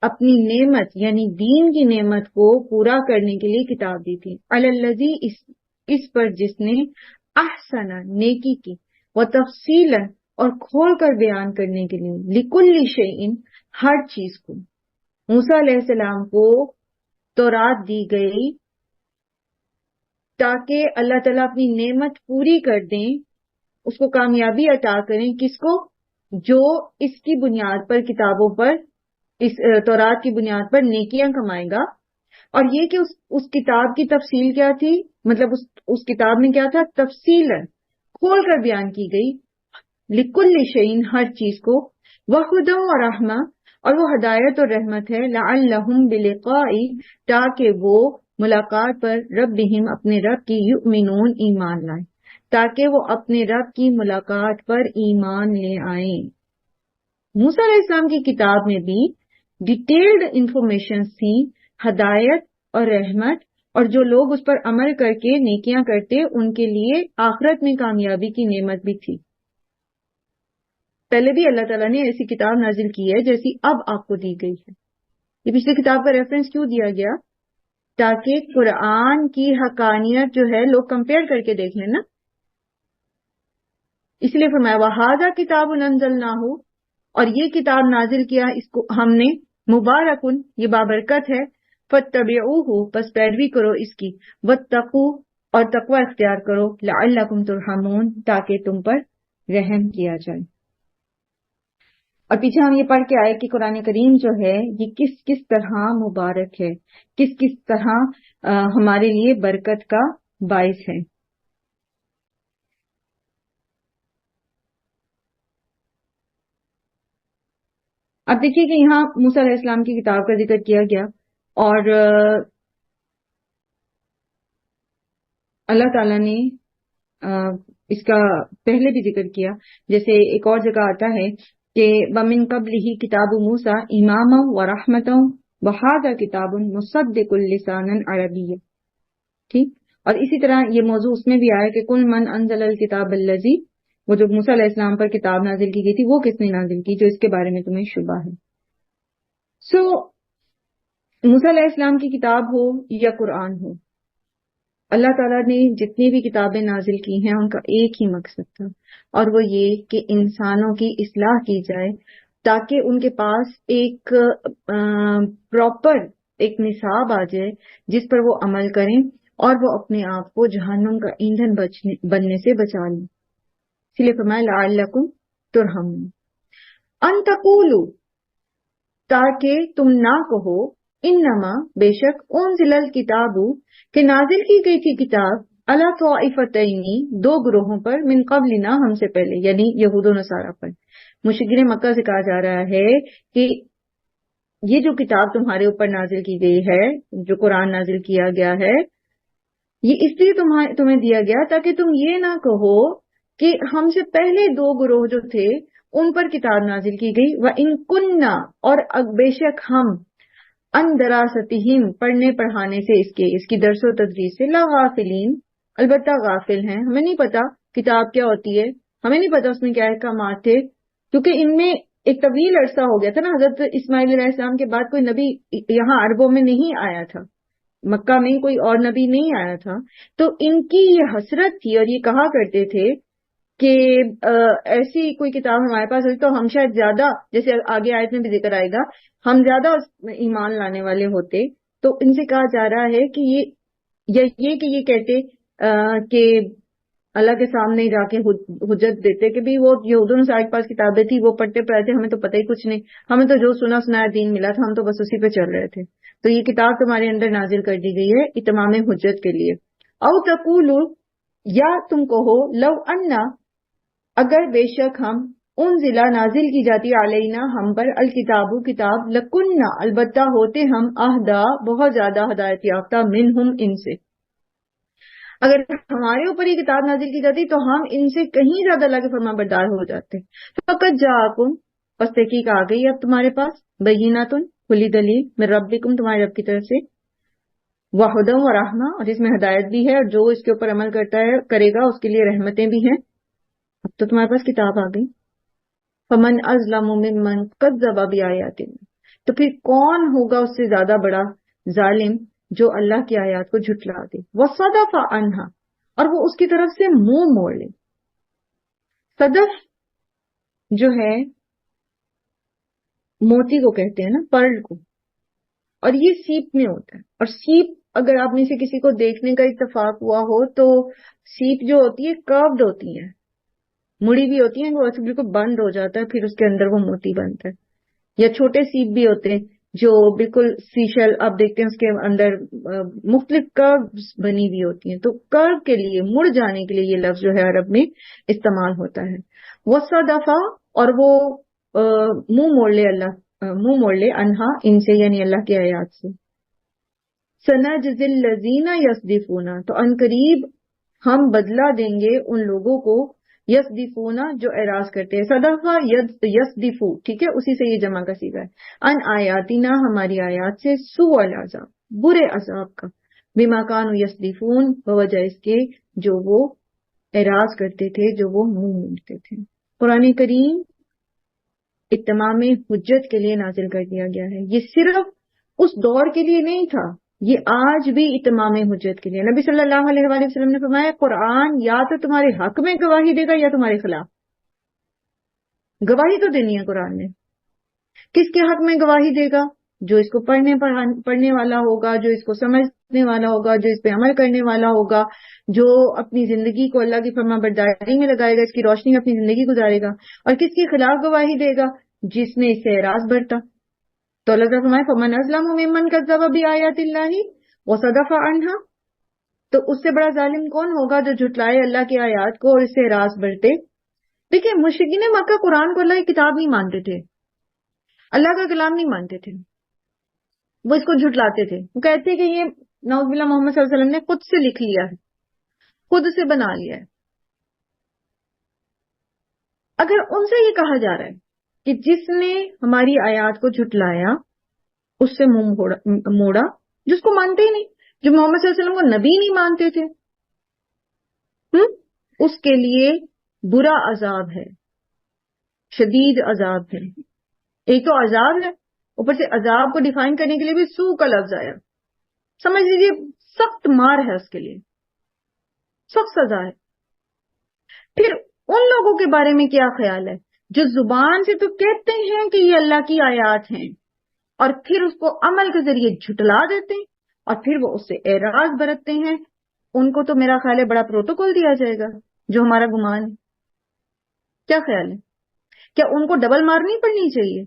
Speaker 1: اپنی نعمت یعنی دین کی نعمت کو پورا کرنے کے لیے کتاب دی تھی. الذی، اس پر جس نے احسن نیکی کی، وتفصیلا اور کھول کر بیان کرنے کے لیے، لکل شیء ہر چیز کو. موسیٰ علیہ السلام کو تورات دی گئی تاکہ اللہ تعالیٰ اپنی نعمت پوری کر دیں، اس کو کامیابی عطا کریں. کس کو؟ جو اس کی بنیاد پر کتابوں پر، اس تورات کی بنیاد پر نیکیاں کمائے گا. اور یہ کہ اس کتاب کی تفصیل کیا تھی، مطلب اس کتاب میں کیا تھا؟ تفصیل کھول کر بیان کی گئی، لکل شیء ہر چیز کو، وہدی و رحمہ اور وہ ہدایت اور رحمت ہے، لعلہم بلقاء تاکہ وہ ملاقات پر ربہم اپنے رب کی یؤمنون ایمان لائیں، تاکہ وہ اپنے رب کی ملاقات پر ایمان لے آئیں. موسیٰ علیہ السلام کی کتاب میں بھی ڈیٹیلڈ انفارمیشن تھی، ہدایت اور رحمت، اور جو لوگ اس پر عمل کر کے نیکیاں کرتے ان کے لیے آخرت میں کامیابی کی نعمت بھی تھی. پہلے بھی اللہ تعالیٰ نے ایسی کتاب نازل کی ہے جیسی اب آپ کو دی گئی ہے. یہ پچھلی کتاب کا ریفرنس کیوں دیا گیا؟ تاکہ قرآن کی حقانیت جو ہے لوگ کمپیئر کر کے دیکھ لیں نا. اس لیے فرمایا وَهَذَا كِتَابٌ أَنزَلْنَاهُ، اور یہ کتاب نازل کیا اس کو ہم نے، مبارکن یہ بابرکت ہے، فَاتَّبِعُوهُ پس پیروی کرو اس کی، وَاتَّقُوا اور تقوی اختیار کرو، لَعَلَّكُمْ تُرْحَمُونَ تاکہ تم پر رحم کیا جائے. اور پیچھے ہم یہ پڑھ کے آئے کہ قرآن کریم جو ہے یہ کس کس طرح مبارک ہے، کس کس طرح ہمارے لیے برکت کا باعث ہے. اب دیکھیے کہ یہاں موسیٰ علیہ السلام کی کتاب کا ذکر کیا گیا اور اللہ تعالیٰ نے اس کا پہلے بھی ذکر کیا، جیسے ایک اور جگہ آتا ہے کہ وَمِن قَبْلِهِ كِتَابُ مُوسَىٰ إِمَامًا وَرَحْمَةً وَهَٰذَا كِتَابٌ مُصَدِّقٌ لِسَانًا عَرَبِيًّا. ٹھیک. اور اسی طرح یہ موضوع اس میں بھی آیا کہ کل من انزل الکتاب الذی، وہ جو موسیٰ علیہ السلام پر کتاب نازل کی گئی تھی وہ کس نے نازل کی جو اس کے بارے میں تمہیں شبہ ہے. سو موسیٰ علیہ السلام کی کتاب ہو یا قرآن ہو، اللہ تعالیٰ نے جتنی بھی کتابیں نازل کی ہیں ان کا ایک ہی مقصد تھا، اور وہ یہ کہ انسانوں کی اصلاح کی جائے تاکہ ان کے پاس ایک پراپر ایک نصاب آ جائے جس پر وہ عمل کریں اور وہ اپنے آپ کو جہنم کا ایندھن بننے سے بچا لیں. اس لیے فرمایا لعلکم ترحمون، ان تقولوا، تاکہ تم نہ کہو، انما بے شک انزل الکتاب، کہ نازل کی گئی تھی کتاب، علی طائفتین، دو گروہوں پر، من قبلنا، ہم سے پہلے، یعنی یہود و نصارہ پر. مشرکین مکہ سے کہا جا رہا ہے کہ یہ جو کتاب تمہارے اوپر نازل کی گئی ہے، جو قرآن نازل کیا گیا ہے، یہ اس لیے تمہیں دیا گیا تاکہ تم یہ نہ کہو کہ ہم سے پہلے دو گروہ جو تھے ان پر کتاب نازل کی گئی، وَإِن كُنَّا، اور بے شک ہم، ان دراستہم، پڑھنے پڑھانے سے اس کی درس و تدریس سے، لغافلین، البتہ غافل ہیں، ہمیں نہیں پتا کتاب کیا ہوتی ہے، ہمیں نہیں پتا اس میں کیا احکامات تھے، کیونکہ ان میں ایک طویل عرصہ ہو گیا تھا نا. حضرت اسماعیل علیہ السلام کے بعد کوئی نبی یہاں عربوں میں نہیں آیا تھا، مکہ میں کوئی اور نبی نہیں آیا تھا، تو ان کی یہ حسرت تھی اور یہ کہا کرتے تھے کہ ایسی کوئی کتاب ہمارے پاس ہوئی تو ہم شاید زیادہ، جیسے آگے آیت میں بھی ذکر آئے گا، ہم زیادہ ایمان لانے والے ہوتے. تو ان سے کہا جا رہا ہے کہ یہ کہتے کہ اللہ کے سامنے جا کے حجت دیتے کہ بھی وہ یہود و نصارہ کے پاس کتابیں تھی، وہ پڑھتے پڑھتے، ہمیں تو پتہ ہی کچھ نہیں، ہمیں تو جو سنا سنایا دین ملا تھا، ہم تو بس اسی پہ چل رہے تھے. تو یہ کتاب تمہارے اندر نازل کر دی گئی ہے اتمام حجت کے لیے. او تقولوا، یا تم کہو، لو انا، اگر بے شک ہم، انزلہ نازل کی جاتی علینا ہم پر، الکتاب کتاب، لکنہ البتہ ہوتے ہم، اہدا بہت زیادہ ہدایت یافتہ، منہم ان سے. اگر ہمارے اوپر یہ کتاب نازل کی جاتی تو ہم ان سے کہیں زیادہ اللہ کے فرما بردار ہو جاتے. فقط جاءکم، پس تحقیق آ گئی اب تمہارے پاس، بیناتن، کھلی دلیل، من ربکم، تمہارے رب کی طرف سے، وہدی و رحمہ، اور اس میں ہدایت بھی ہے، اور جو اس کے اوپر عمل کرے گا اس کے لیے رحمتیں بھی ہیں. اب تو تمہارے پاس کتاب آ گئی. فمن اظلم ممن کذب بآیاتنا، تو پھر کون ہوگا اس سے زیادہ بڑا ظالم جو اللہ کی آیات کو جھٹلا دے. وصدف عنہا، اور وہ اس کی طرف سے منہ موڑ لے. صدف جو ہے موتی کو کہتے ہیں نا، پرل کو، اور یہ سیپ میں ہوتا ہے. اور سیپ اگر آپ میں سے کسی کو دیکھنے کا اتفاق ہوا ہو تو سیپ جو ہوتی ہے کروڈ ہوتی ہے، مڑی بھی ہوتی ہیں، وہ ایسے بالکل بند ہو جاتا ہے، پھر اس کے اندر وہ موتی بنتا ہے. یا چھوٹے سیپ بھی ہوتے ہیں جو بالکل سیشل آپ دیکھتے ہیں اس کے اندر مختلف کروز بنی ہوئی ہوتی ہیں. تو کرو کے لیے، مڑ جانے کے لیے یہ لفظ جو ہے عرب میں استعمال ہوتا ہے. وصدفا، اور وہ منہ موڑ لے انہا، ان سے، یعنی اللہ کی آیات سے. سنجزی الذین یصدفون، تو ان قریب ہم بدلہ دیں گے ان لوگوں کو، یصدفون جو اعراض کرتے ہیں. صدفہ یصدفو، ٹھیک ہے، اسی سے یہ جمع کا صیغہ ہے. ان آیاتنا، ہماری آیات سے، سوء العذاب، برے عذاب کا، بما کانوا یصدفون، بوجہ اس کے جو وہ اعراض کرتے تھے، جو وہ منہ موڑتے تھے. قرآن کریم اتمام حجت کے لیے نازل کر دیا گیا ہے. یہ صرف اس دور کے لیے نہیں تھا، یہ آج بھی اتمام حجت کے لیے. نبی صلی اللہ علیہ وآلہ وسلم نے فرمایا قرآن یا تو تمہارے حق میں گواہی دے گا یا تمہارے خلاف. گواہی تو دینی ہے قرآن نے. کس کے حق میں گواہی دے گا؟ جو اس کو پڑھنے والا ہوگا، جو اس کو سمجھنے والا ہوگا، جو اس پہ عمل کرنے والا ہوگا، جو اپنی زندگی کو اللہ کی فرما برداری میں لگائے گا، اس کی روشنی میں اپنی زندگی گزارے گا. اور کس کے خلاف گواہی دے گا؟ جس میں اس سے اعراض برتا. تو اللہ تعالیٰ فرمائے فمن اظلم ممن کذب بآیات اللہ وصدف عنہا، تو اس سے بڑا ظالم کون ہوگا جو جھٹلائے اللہ کی آیات کو اور اس سے اعراض برتے. دیکھیں مشرکین مکہ قرآن کو اللہ کی کتاب نہیں مانتے تھے، اللہ کا کلام نہیں مانتے تھے، وہ اس کو جھٹلاتے تھے. وہ کہتے کہ یہ نعوذ باللہ محمد صلی اللہ علیہ وسلم نے خود سے لکھ لیا ہے، خود سے بنا لیا ہے. اگر ان سے یہ کہا جا رہا ہے کہ جس نے ہماری آیات کو جھٹلایا اس سے منہ موڑا، جس کو مانتے ہی نہیں، جو محمد صلی اللہ علیہ وسلم کو نبی نہیں مانتے تھے، اس کے لیے برا عذاب ہے، شدید عذاب ہے. ایک تو عذاب ہے، اوپر سے عذاب کو ڈیفائن کرنے کے لیے بھی سو کا لفظ آیا. سمجھ لیجیے سخت مار ہے اس کے لیے، سخت سزا ہے. پھر ان لوگوں کے بارے میں کیا خیال ہے جو زبان سے تو کہتے ہیں کہ یہ اللہ کی آیات ہیں، اور پھر اس کو عمل کے ذریعے جھٹلا دیتے ہیں، اور پھر وہ اس سے اعراض برتتے ہیں. ان کو تو میرا خیال ہے بڑا پروٹوکول دیا جائے گا، جو ہمارا گمان ہے. کیا خیال ہے؟ کیا ان کو ڈبل مارنی پڑنی چاہیے؟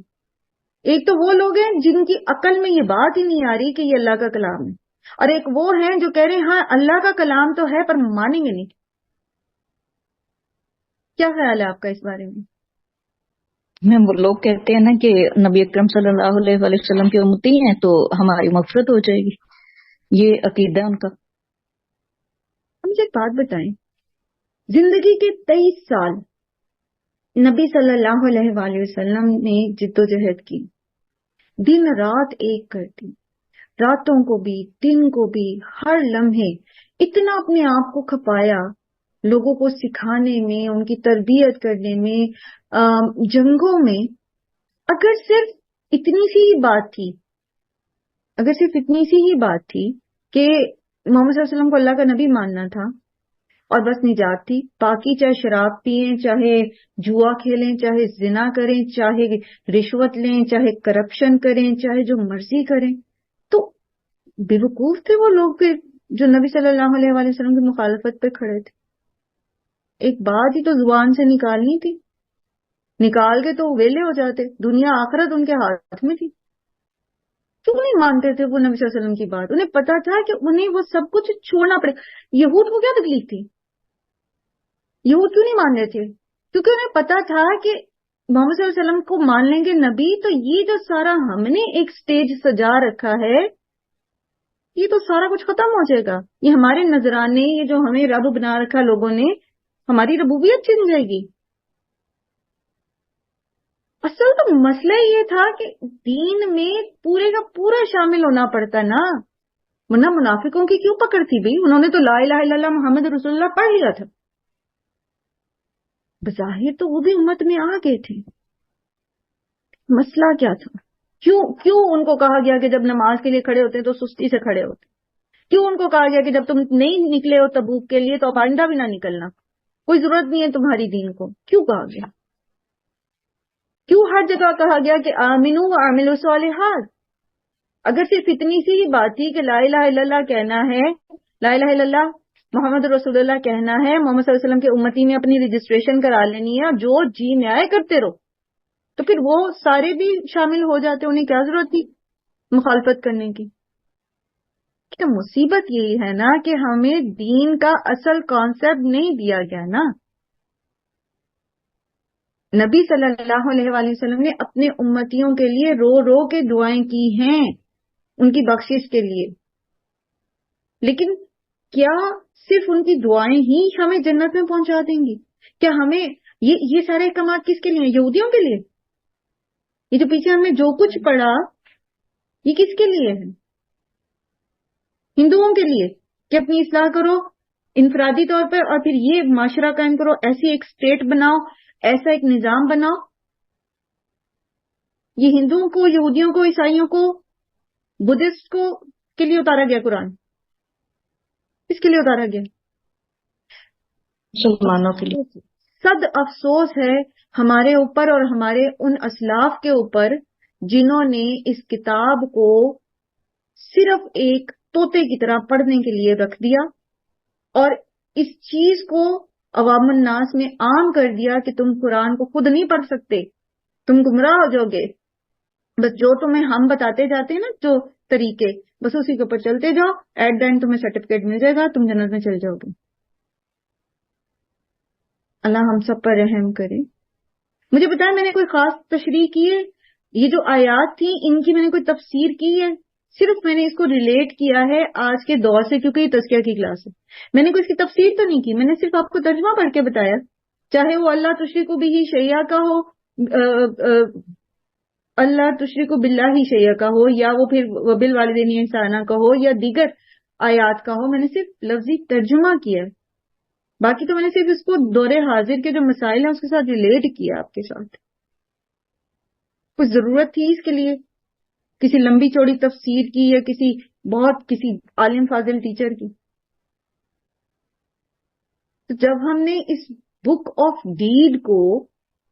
Speaker 1: ایک تو وہ لوگ ہیں جن کی عقل میں یہ بات ہی نہیں آ رہی کہ یہ اللہ کا کلام ہے، اور ایک وہ ہیں جو کہہ رہے ہیں ہاں اللہ کا کلام تو ہے پر مانیں گے نہیں. کیا خیال ہے آپ کا اس بارے میں؟
Speaker 2: میم وہ لوگ کہتے ہیں نا کہ نبی اکرم صلی اللہ علیہ وآلہ وسلم کی امتی ہیں تو ہماری مغفرت ہو جائے گی، یہ عقیدہ ان کا.
Speaker 1: مجھے ایک بات بتائیں، زندگی کے 23 سال نبی صلی اللہ علیہ وآلہ وسلم نے جد و جہد کی، دن رات ایک کرتی، راتوں کو بھی دن کو بھی ہر لمحے اتنا اپنے آپ کو کھپایا لوگوں کو سکھانے میں، ان کی تربیت کرنے میں، جنگوں میں. اگر صرف اتنی سی ہی بات تھی، اگر صرف اتنی سی ہی بات تھی کہ محمد صلی اللہ علیہ وسلم کو اللہ کا نبی ماننا تھا اور بس نجات تھی، باقی چاہے شراب پئیں، چاہے جوا کھیلیں، چاہے زنا کریں، چاہے رشوت لیں، چاہے کرپشن کریں، چاہے جو مرضی کریں، تو بیوقوف تھے وہ لوگ کہ جو نبی صلی اللہ علیہ وآلہ وسلم کی مخالفت پہ کھڑے تھے. ایک بات ہی تو زبان سے نکالنی تھی، نکال کے تو ویلے ہو جاتے، دنیا آخرت ان کے ہاتھ میں تھی. کیوں نہیں مانتے تھے وہ نبی صلی اللہ علیہ وسلم کی بات؟ انہیں پتا تھا کہ انہیں وہ سب کچھ چھوڑنا پڑے. یہود کو کیا تکلیف تھی؟ یہود کیوں نہیں مان رہے تھے؟ کیونکہ انہیں پتا تھا کہ محمد صلی اللہ علیہ وسلم کو مان لیں گے نبی تو یہ جو سارا ہم نے ایک سٹیج سجا رکھا ہے یہ تو سارا کچھ ختم ہو جائے گا. یہ ہمارے نذرانے، یہ جو ہمیں رب بنا رکھا لوگوں نے، ہماری ربوبیت چھن جائے گی. اصل تو مسئلہ یہ تھا کہ دین میں پورے کا پورا شامل ہونا پڑتا نا، ورنہ منافقوں کی کیوں پکڑ تھی بھائی؟ انہوں نے تو لا الہ الا اللہ محمد رسول اللہ پڑھ لیا تھا، بظاہر تو وہ بھی امت میں آ گئے تھے. مسئلہ کیا تھا؟ کیوں ان کو کہا گیا کہ جب نماز کے لیے کھڑے ہوتے ہیں تو سستی سے کھڑے ہوتے؟ کیوں ان کو کہا گیا کہ جب تم نہیں نکلے ہو تبوک کے لیے تو آئندہ بھی نہ نکلنا، کوئی ضرورت نہیں ہے تمہاری دین کو؟ کیوں کہا گیا؟ کیوں ہر جگہ کہا گیا کہ آمنو وعملوا الصالحات؟ اگر صرف اتنی سی ہی بات تھی کہ لا الہ الا اللہ کہنا ہے، لا الہ الا اللہ محمد رسول اللہ کہنا ہے، محمد صلی اللہ علیہ وسلم کے امتی میں اپنی رجسٹریشن کرا لینی ہے، جو جی میں آئے کرتے رہو، تو پھر وہ سارے بھی شامل ہو جاتے، انہیں کیا ضرورت تھی مخالفت کرنے کی؟ کیا مصیبت یہی ہے نا کہ ہمیں دین کا اصل کانسیپٹ نہیں دیا گیا نا. نبی صلی اللہ علیہ وآلہ وسلم نے اپنے امتیوں کے لیے رو رو کے دعائیں کی ہیں ان کی بخشش کے لیے، لیکن کیا صرف ان کی دعائیں ہی ہمیں جنت میں پہنچا دیں گی؟ کیا ہمیں یہ سارے احکامات کس کے لیے ہیں؟ یہودیوں کے لیے؟ یہ جو پیچھے ہم نے جو کچھ پڑھا یہ کس کے لیے ہے؟ ہندوؤں کے لیے کہ اپنی اصلاح کرو انفرادی طور پر، اور پھر یہ معاشرہ قائم کرو، ایسی ایک اسٹیٹ بناؤ، ایسا ایک نظام بناؤ. یہ ہندوؤں کو، یہودیوں کو، عیسائیوں کو، بدھسٹ کو کے لیے اتارا گیا قرآن. اس کے لیے اتارا گیا
Speaker 2: مسلمانوں کے لیے.
Speaker 1: صد افسوس ہے ہمارے اوپر اور ہمارے ان اسلاف کے اوپر جنہوں نے اس کتاب کو صرف ایک طوطے کی طرح پڑھنے کے لیے رکھ دیا اور اس چیز کو عوام الناس میں عام کر دیا کہ تم قرآن کو خود نہیں پڑھ سکتے، تم گمراہ ہو جاؤ گے. بس جو تمہیں ہم بتاتے جاتے ہیں نا جو طریقے، بس اسی کے اوپر چلتے جاؤ، ایٹ دا اینڈ تمہیں سرٹیفکیٹ مل جائے گا، تم جنت میں چل جاؤ گے. اللہ ہم سب پر رحم کرے. مجھے بتائیں میں نے کوئی خاص تشریح کی ہے؟ یہ جو آیات تھیں ان کی میں نے کوئی تفسیر کی ہے؟ صرف میں نے اس کو ریلیٹ کیا ہے آج کے دور سے، کیونکہ یہ تزکیہ کی کلاس ہے. میں نے کوئی اس کی تفسیر تو نہیں کی، میں نے صرف آپ کو ترجمہ پڑھ کے بتایا. چاہے وہ اللہ تشریکو بہ شیئا کا ہو، اللہ تشریکو باللہ شیئا کا ہو، یا وہ پھر وبالوالدین احسانا کا ہو، یا دیگر آیات کا ہو، میں نے صرف لفظی ترجمہ کیا ہے، باقی تو میں نے صرف اس کو دور حاضر کے جو مسائل ہیں اس کے ساتھ ریلیٹ کیا آپ کے ساتھ. کوئی ضرورت تھی اس کے لیے کسی لمبی چوڑی تفسیر کی یا کسی عالم فاضل ٹیچر کی؟ تو جب ہم نے اس بک آف ڈیڈ کو،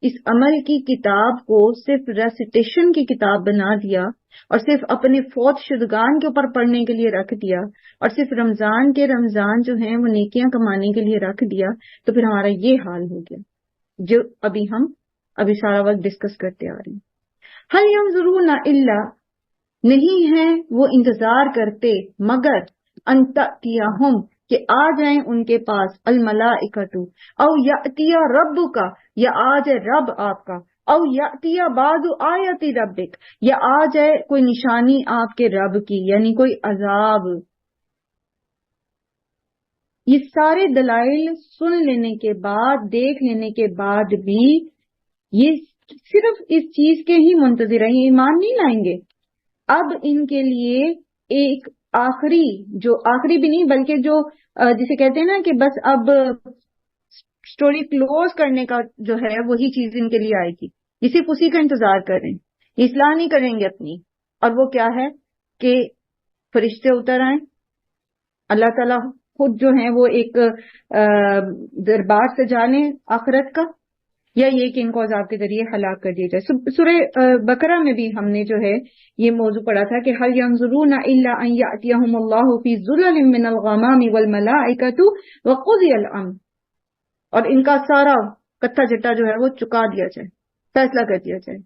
Speaker 1: اس عمل کی کتاب کو صرف ریسیٹیشن کی کتاب بنا دیا اور صرف اپنے فوت شدگان کے اوپر پڑھنے کے لیے رکھ دیا اور صرف رمضان جو ہیں وہ نیکیاں کمانے کے لیے رکھ دیا، تو پھر ہمارا یہ حال ہو گیا جو ابھی سارا وقت ڈسکس کرتے آ رہے ہیں. هل ينظرون الا، نہیں ہیں وہ انتظار کرتے مگر ان تأتیہم، کہ آ جائیں ان کے پاس الملائکۃ، او یأتی ربک، یا آ جائے رب آپ کا، او یأتی بعض آیات ربک، یا آ جائے کوئی نشانی آپ کے رب کی، یعنی کوئی عذاب. یہ سارے دلائل سن لینے کے بعد، دیکھ لینے کے بعد بھی یہ صرف اس چیز کے ہی منتظر ہیں، ایمان نہیں لائیں گے. اب ان کے لیے ایک آخری بھی نہیں بلکہ جو جسے کہتے ہیں نا کہ بس اب سٹوری کلوز کرنے کا جو ہے وہی چیز ان کے لیے آئے گی. یہ صرف اسی کا انتظار کر رہے ہیں، یہ اصلاح نہیں کریں گے اپنی. اور وہ کیا ہے کہ فرشتے اتر آئیں، اللہ تعالیٰ خود جو ہیں وہ ایک دربار سجا لیں آخرت کا، یا یہ کہ ان کو عذاب کے ذریعے ہلاک کر دیا جائے. سورہ بقرہ میں بھی ہم نے جو ہے یہ موضوع پڑھا تھا کہ هل ينظرون الا ان ياتيهم الله في ظلل من الغمام والملائكة وقضي الامر، اور ان کا سارا کتھا جٹا جو ہے وہ چکا دیا جائے، فیصلہ کر دیا جائے.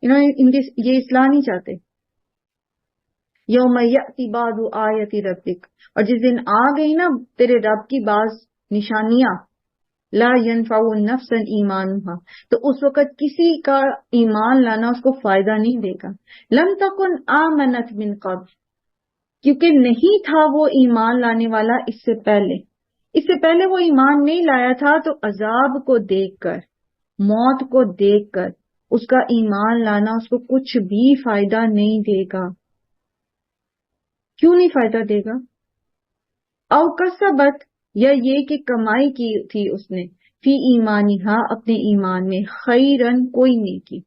Speaker 1: انہوں نے یہ اصلاح نہیں چاہتے. یوم یأتی بعض آیات ربک، اور جس دن آ گئی نا تیرے رب کی بعض نشانیاں، لا ينفع نفسا ایمانها، تو اس وقت کسی کا ایمان لانا اس کو فائدہ نہیں دے گا. لم تکن آمنت من قبل، کیونکہ نہیں تھا وہ ایمان لانے والا اس سے پہلے وہ ایمان نہیں لایا تھا، تو عذاب کو دیکھ کر، موت کو دیکھ کر اس کا ایمان لانا اس کو کچھ بھی فائدہ نہیں دے گا. کیوں نہیں فائدہ دے گا؟ او کسبت، یا یہ کہ کمائی کی تھی اس نے، فی ایمانہا، اپنے ایمان میں، خیرن، کوئی نیکی.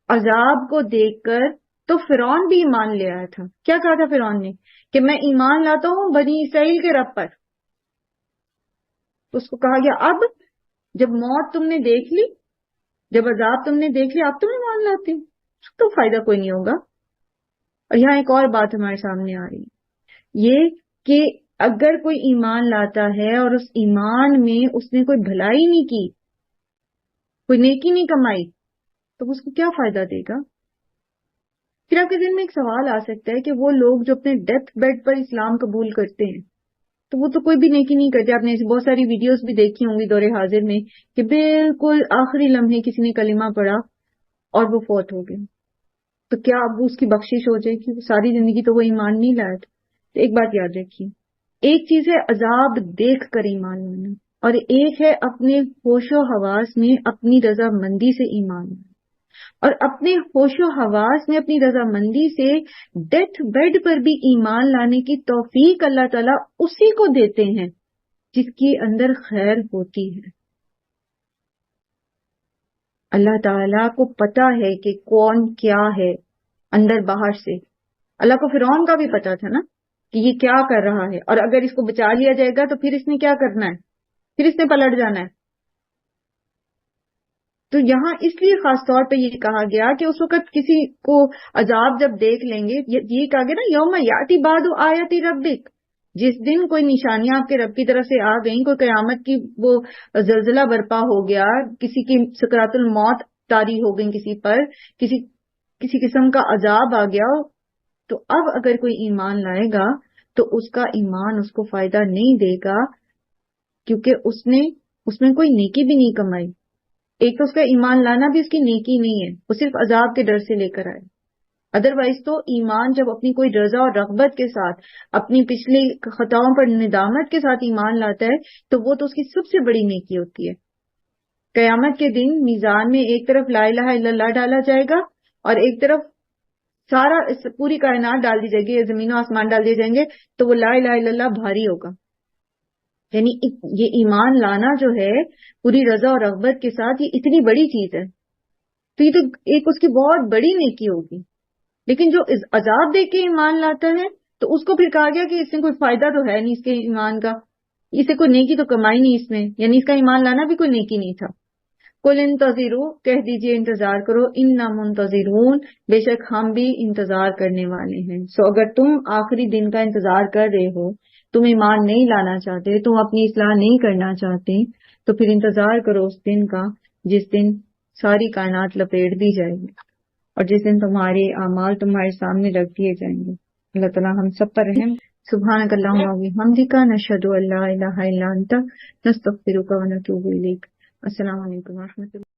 Speaker 1: عذاب کو دیکھ کر تو فرعون بھی ایمان لے آیا تھا. کیا کہا تھا فرعون نے؟ کہ میں ایمان لاتا ہوں بنی اسرائیل کے رب پر. تو اس کو کہا گیا اب جب موت تم نے دیکھ لی، جب عذاب تم نے دیکھ لی، اب تم ایمان لاتے ہو، تو فائدہ کوئی نہیں ہوگا. اور یہاں ایک اور بات ہمارے سامنے آ رہی ہے، یہ کہ اگر کوئی ایمان لاتا ہے اور اس ایمان میں اس نے کوئی بھلائی نہیں کی، کوئی نیکی نہیں کمائی، تو اس کو کیا فائدہ دے گا؟ پھر آپ کے ذہن میں ایک سوال آ سکتا ہے کہ وہ لوگ جو اپنے ڈیتھ بیڈ پر اسلام قبول کرتے ہیں تو وہ تو کوئی بھی نیکی نہیں کرتے. آپ نے ایسی بہت ساری ویڈیوز بھی دیکھی ہوں گی دور حاضر میں کہ بالکل آخری لمحے کسی نے کلمہ پڑھا اور وہ فوت ہو گئے. تو کیا اب اس کی بخشش ہو جائے گی؟ ساری زندگی تو وہ ایمان نہیں لایا تھا. تو ایک بات یاد رکھیے، ایک چیز ہے عذاب دیکھ کر ایمان لانا، اور ایک ہے اپنے ہوش و حواس میں اپنی رضا مندی سے ایمان لانا. اور اپنے ہوش و حواس میں اپنی رضا مندی سے ڈیتھ بیڈ پر بھی ایمان لانے کی توفیق اللہ تعالیٰ اسی کو دیتے ہیں جس کے اندر خیر ہوتی ہے. اللہ تعالیٰ کو پتا ہے کہ کون کیا ہے اندر باہر سے. اللہ کو فرعون کا بھی پتا تھا نا کہ یہ کیا کر رہا ہے، اور اگر اس کو بچا لیا جائے گا تو پھر اس نے کیا کرنا ہے، پھر اس نے پلٹ جانا ہے. تو یہاں اس لیے خاص طور پہ یہ کہا گیا کہ اس وقت کسی کو عذاب جب دیکھ لیں گے، یہ کہا گیا نا یوم یاتی بعد آیات ربک، جس دن کوئی نشانیاں آپ کے رب کی طرف سے آ گئیں، کوئی قیامت کی وہ زلزلہ برپا ہو گیا، کسی کی سکرات الموت طاری ہو گئی کسی پر، کسی قسم کا عذاب آ گیا، تو اب اگر کوئی ایمان لائے گا تو اس کا ایمان اس کو فائدہ نہیں دے گا، کیونکہ اس میں کوئی نیکی بھی نہیں کمائی. ایک تو اس کا ایمان لانا بھی اس کی نیکی نہیں ہے، وہ صرف عذاب کے ڈر سے لے کر آئے. ادروائز تو ایمان جب اپنی کوئی رضا اور رغبت کے ساتھ، اپنی پچھلی خطاؤں پر ندامت کے ساتھ ایمان لاتا ہے تو وہ تو اس کی سب سے بڑی نیکی ہوتی ہے. قیامت کے دن میزان میں ایک طرف لا الہ الا اللہ ڈالا جائے گا اور ایک طرف سارا پوری کائنات ڈال دی جائے گی, زمین و آسمان ڈال دیے جائیں گے, تو وہ لا الہ الا اللہ بھاری ہوگا. یعنی یہ ایمان لانا جو ہے پوری رضا اور رغبت کے ساتھ, یہ اتنی بڑی چیز ہے, تو یہ تو ایک اس کی بہت بڑی نیکی ہوگی. لیکن جو عذاب دیکھ کے ایمان لاتا ہے تو اس کو پھر کہا گیا کہ اس میں کوئی فائدہ تو ہے نہیں اس کے ایمان کا, اسے کوئی نیکی تو کمائی نہیں اس میں, یعنی اس کا ایمان لانا بھی کوئی نیکی نہیں تھا. قل انتظروا, کہہ دیجئے انتظار کرو, انا منتظرون, بے شک ہم بھی انتظار کرنے والے ہیں. سو اگر تم آخری دن کا انتظار کر رہے ہو, تم ایمان نہیں لانا چاہتے, تم اپنی اصلاح نہیں کرنا چاہتے, تو پھر انتظار کرو اس دن کا جس دن ساری کائنات لپیٹ دی جائے گی, اور جس دن تمہارے اعمال تمہارے سامنے رکھ دیے جائیں گے. اللہ تعالیٰ ہم سب پر رحم. سبحانک اللہم و بحمدک, نشہد ان لا الہ الا انت, نستغفرک و نتوب الیک. السلام علیکم و رحمۃ اللہ.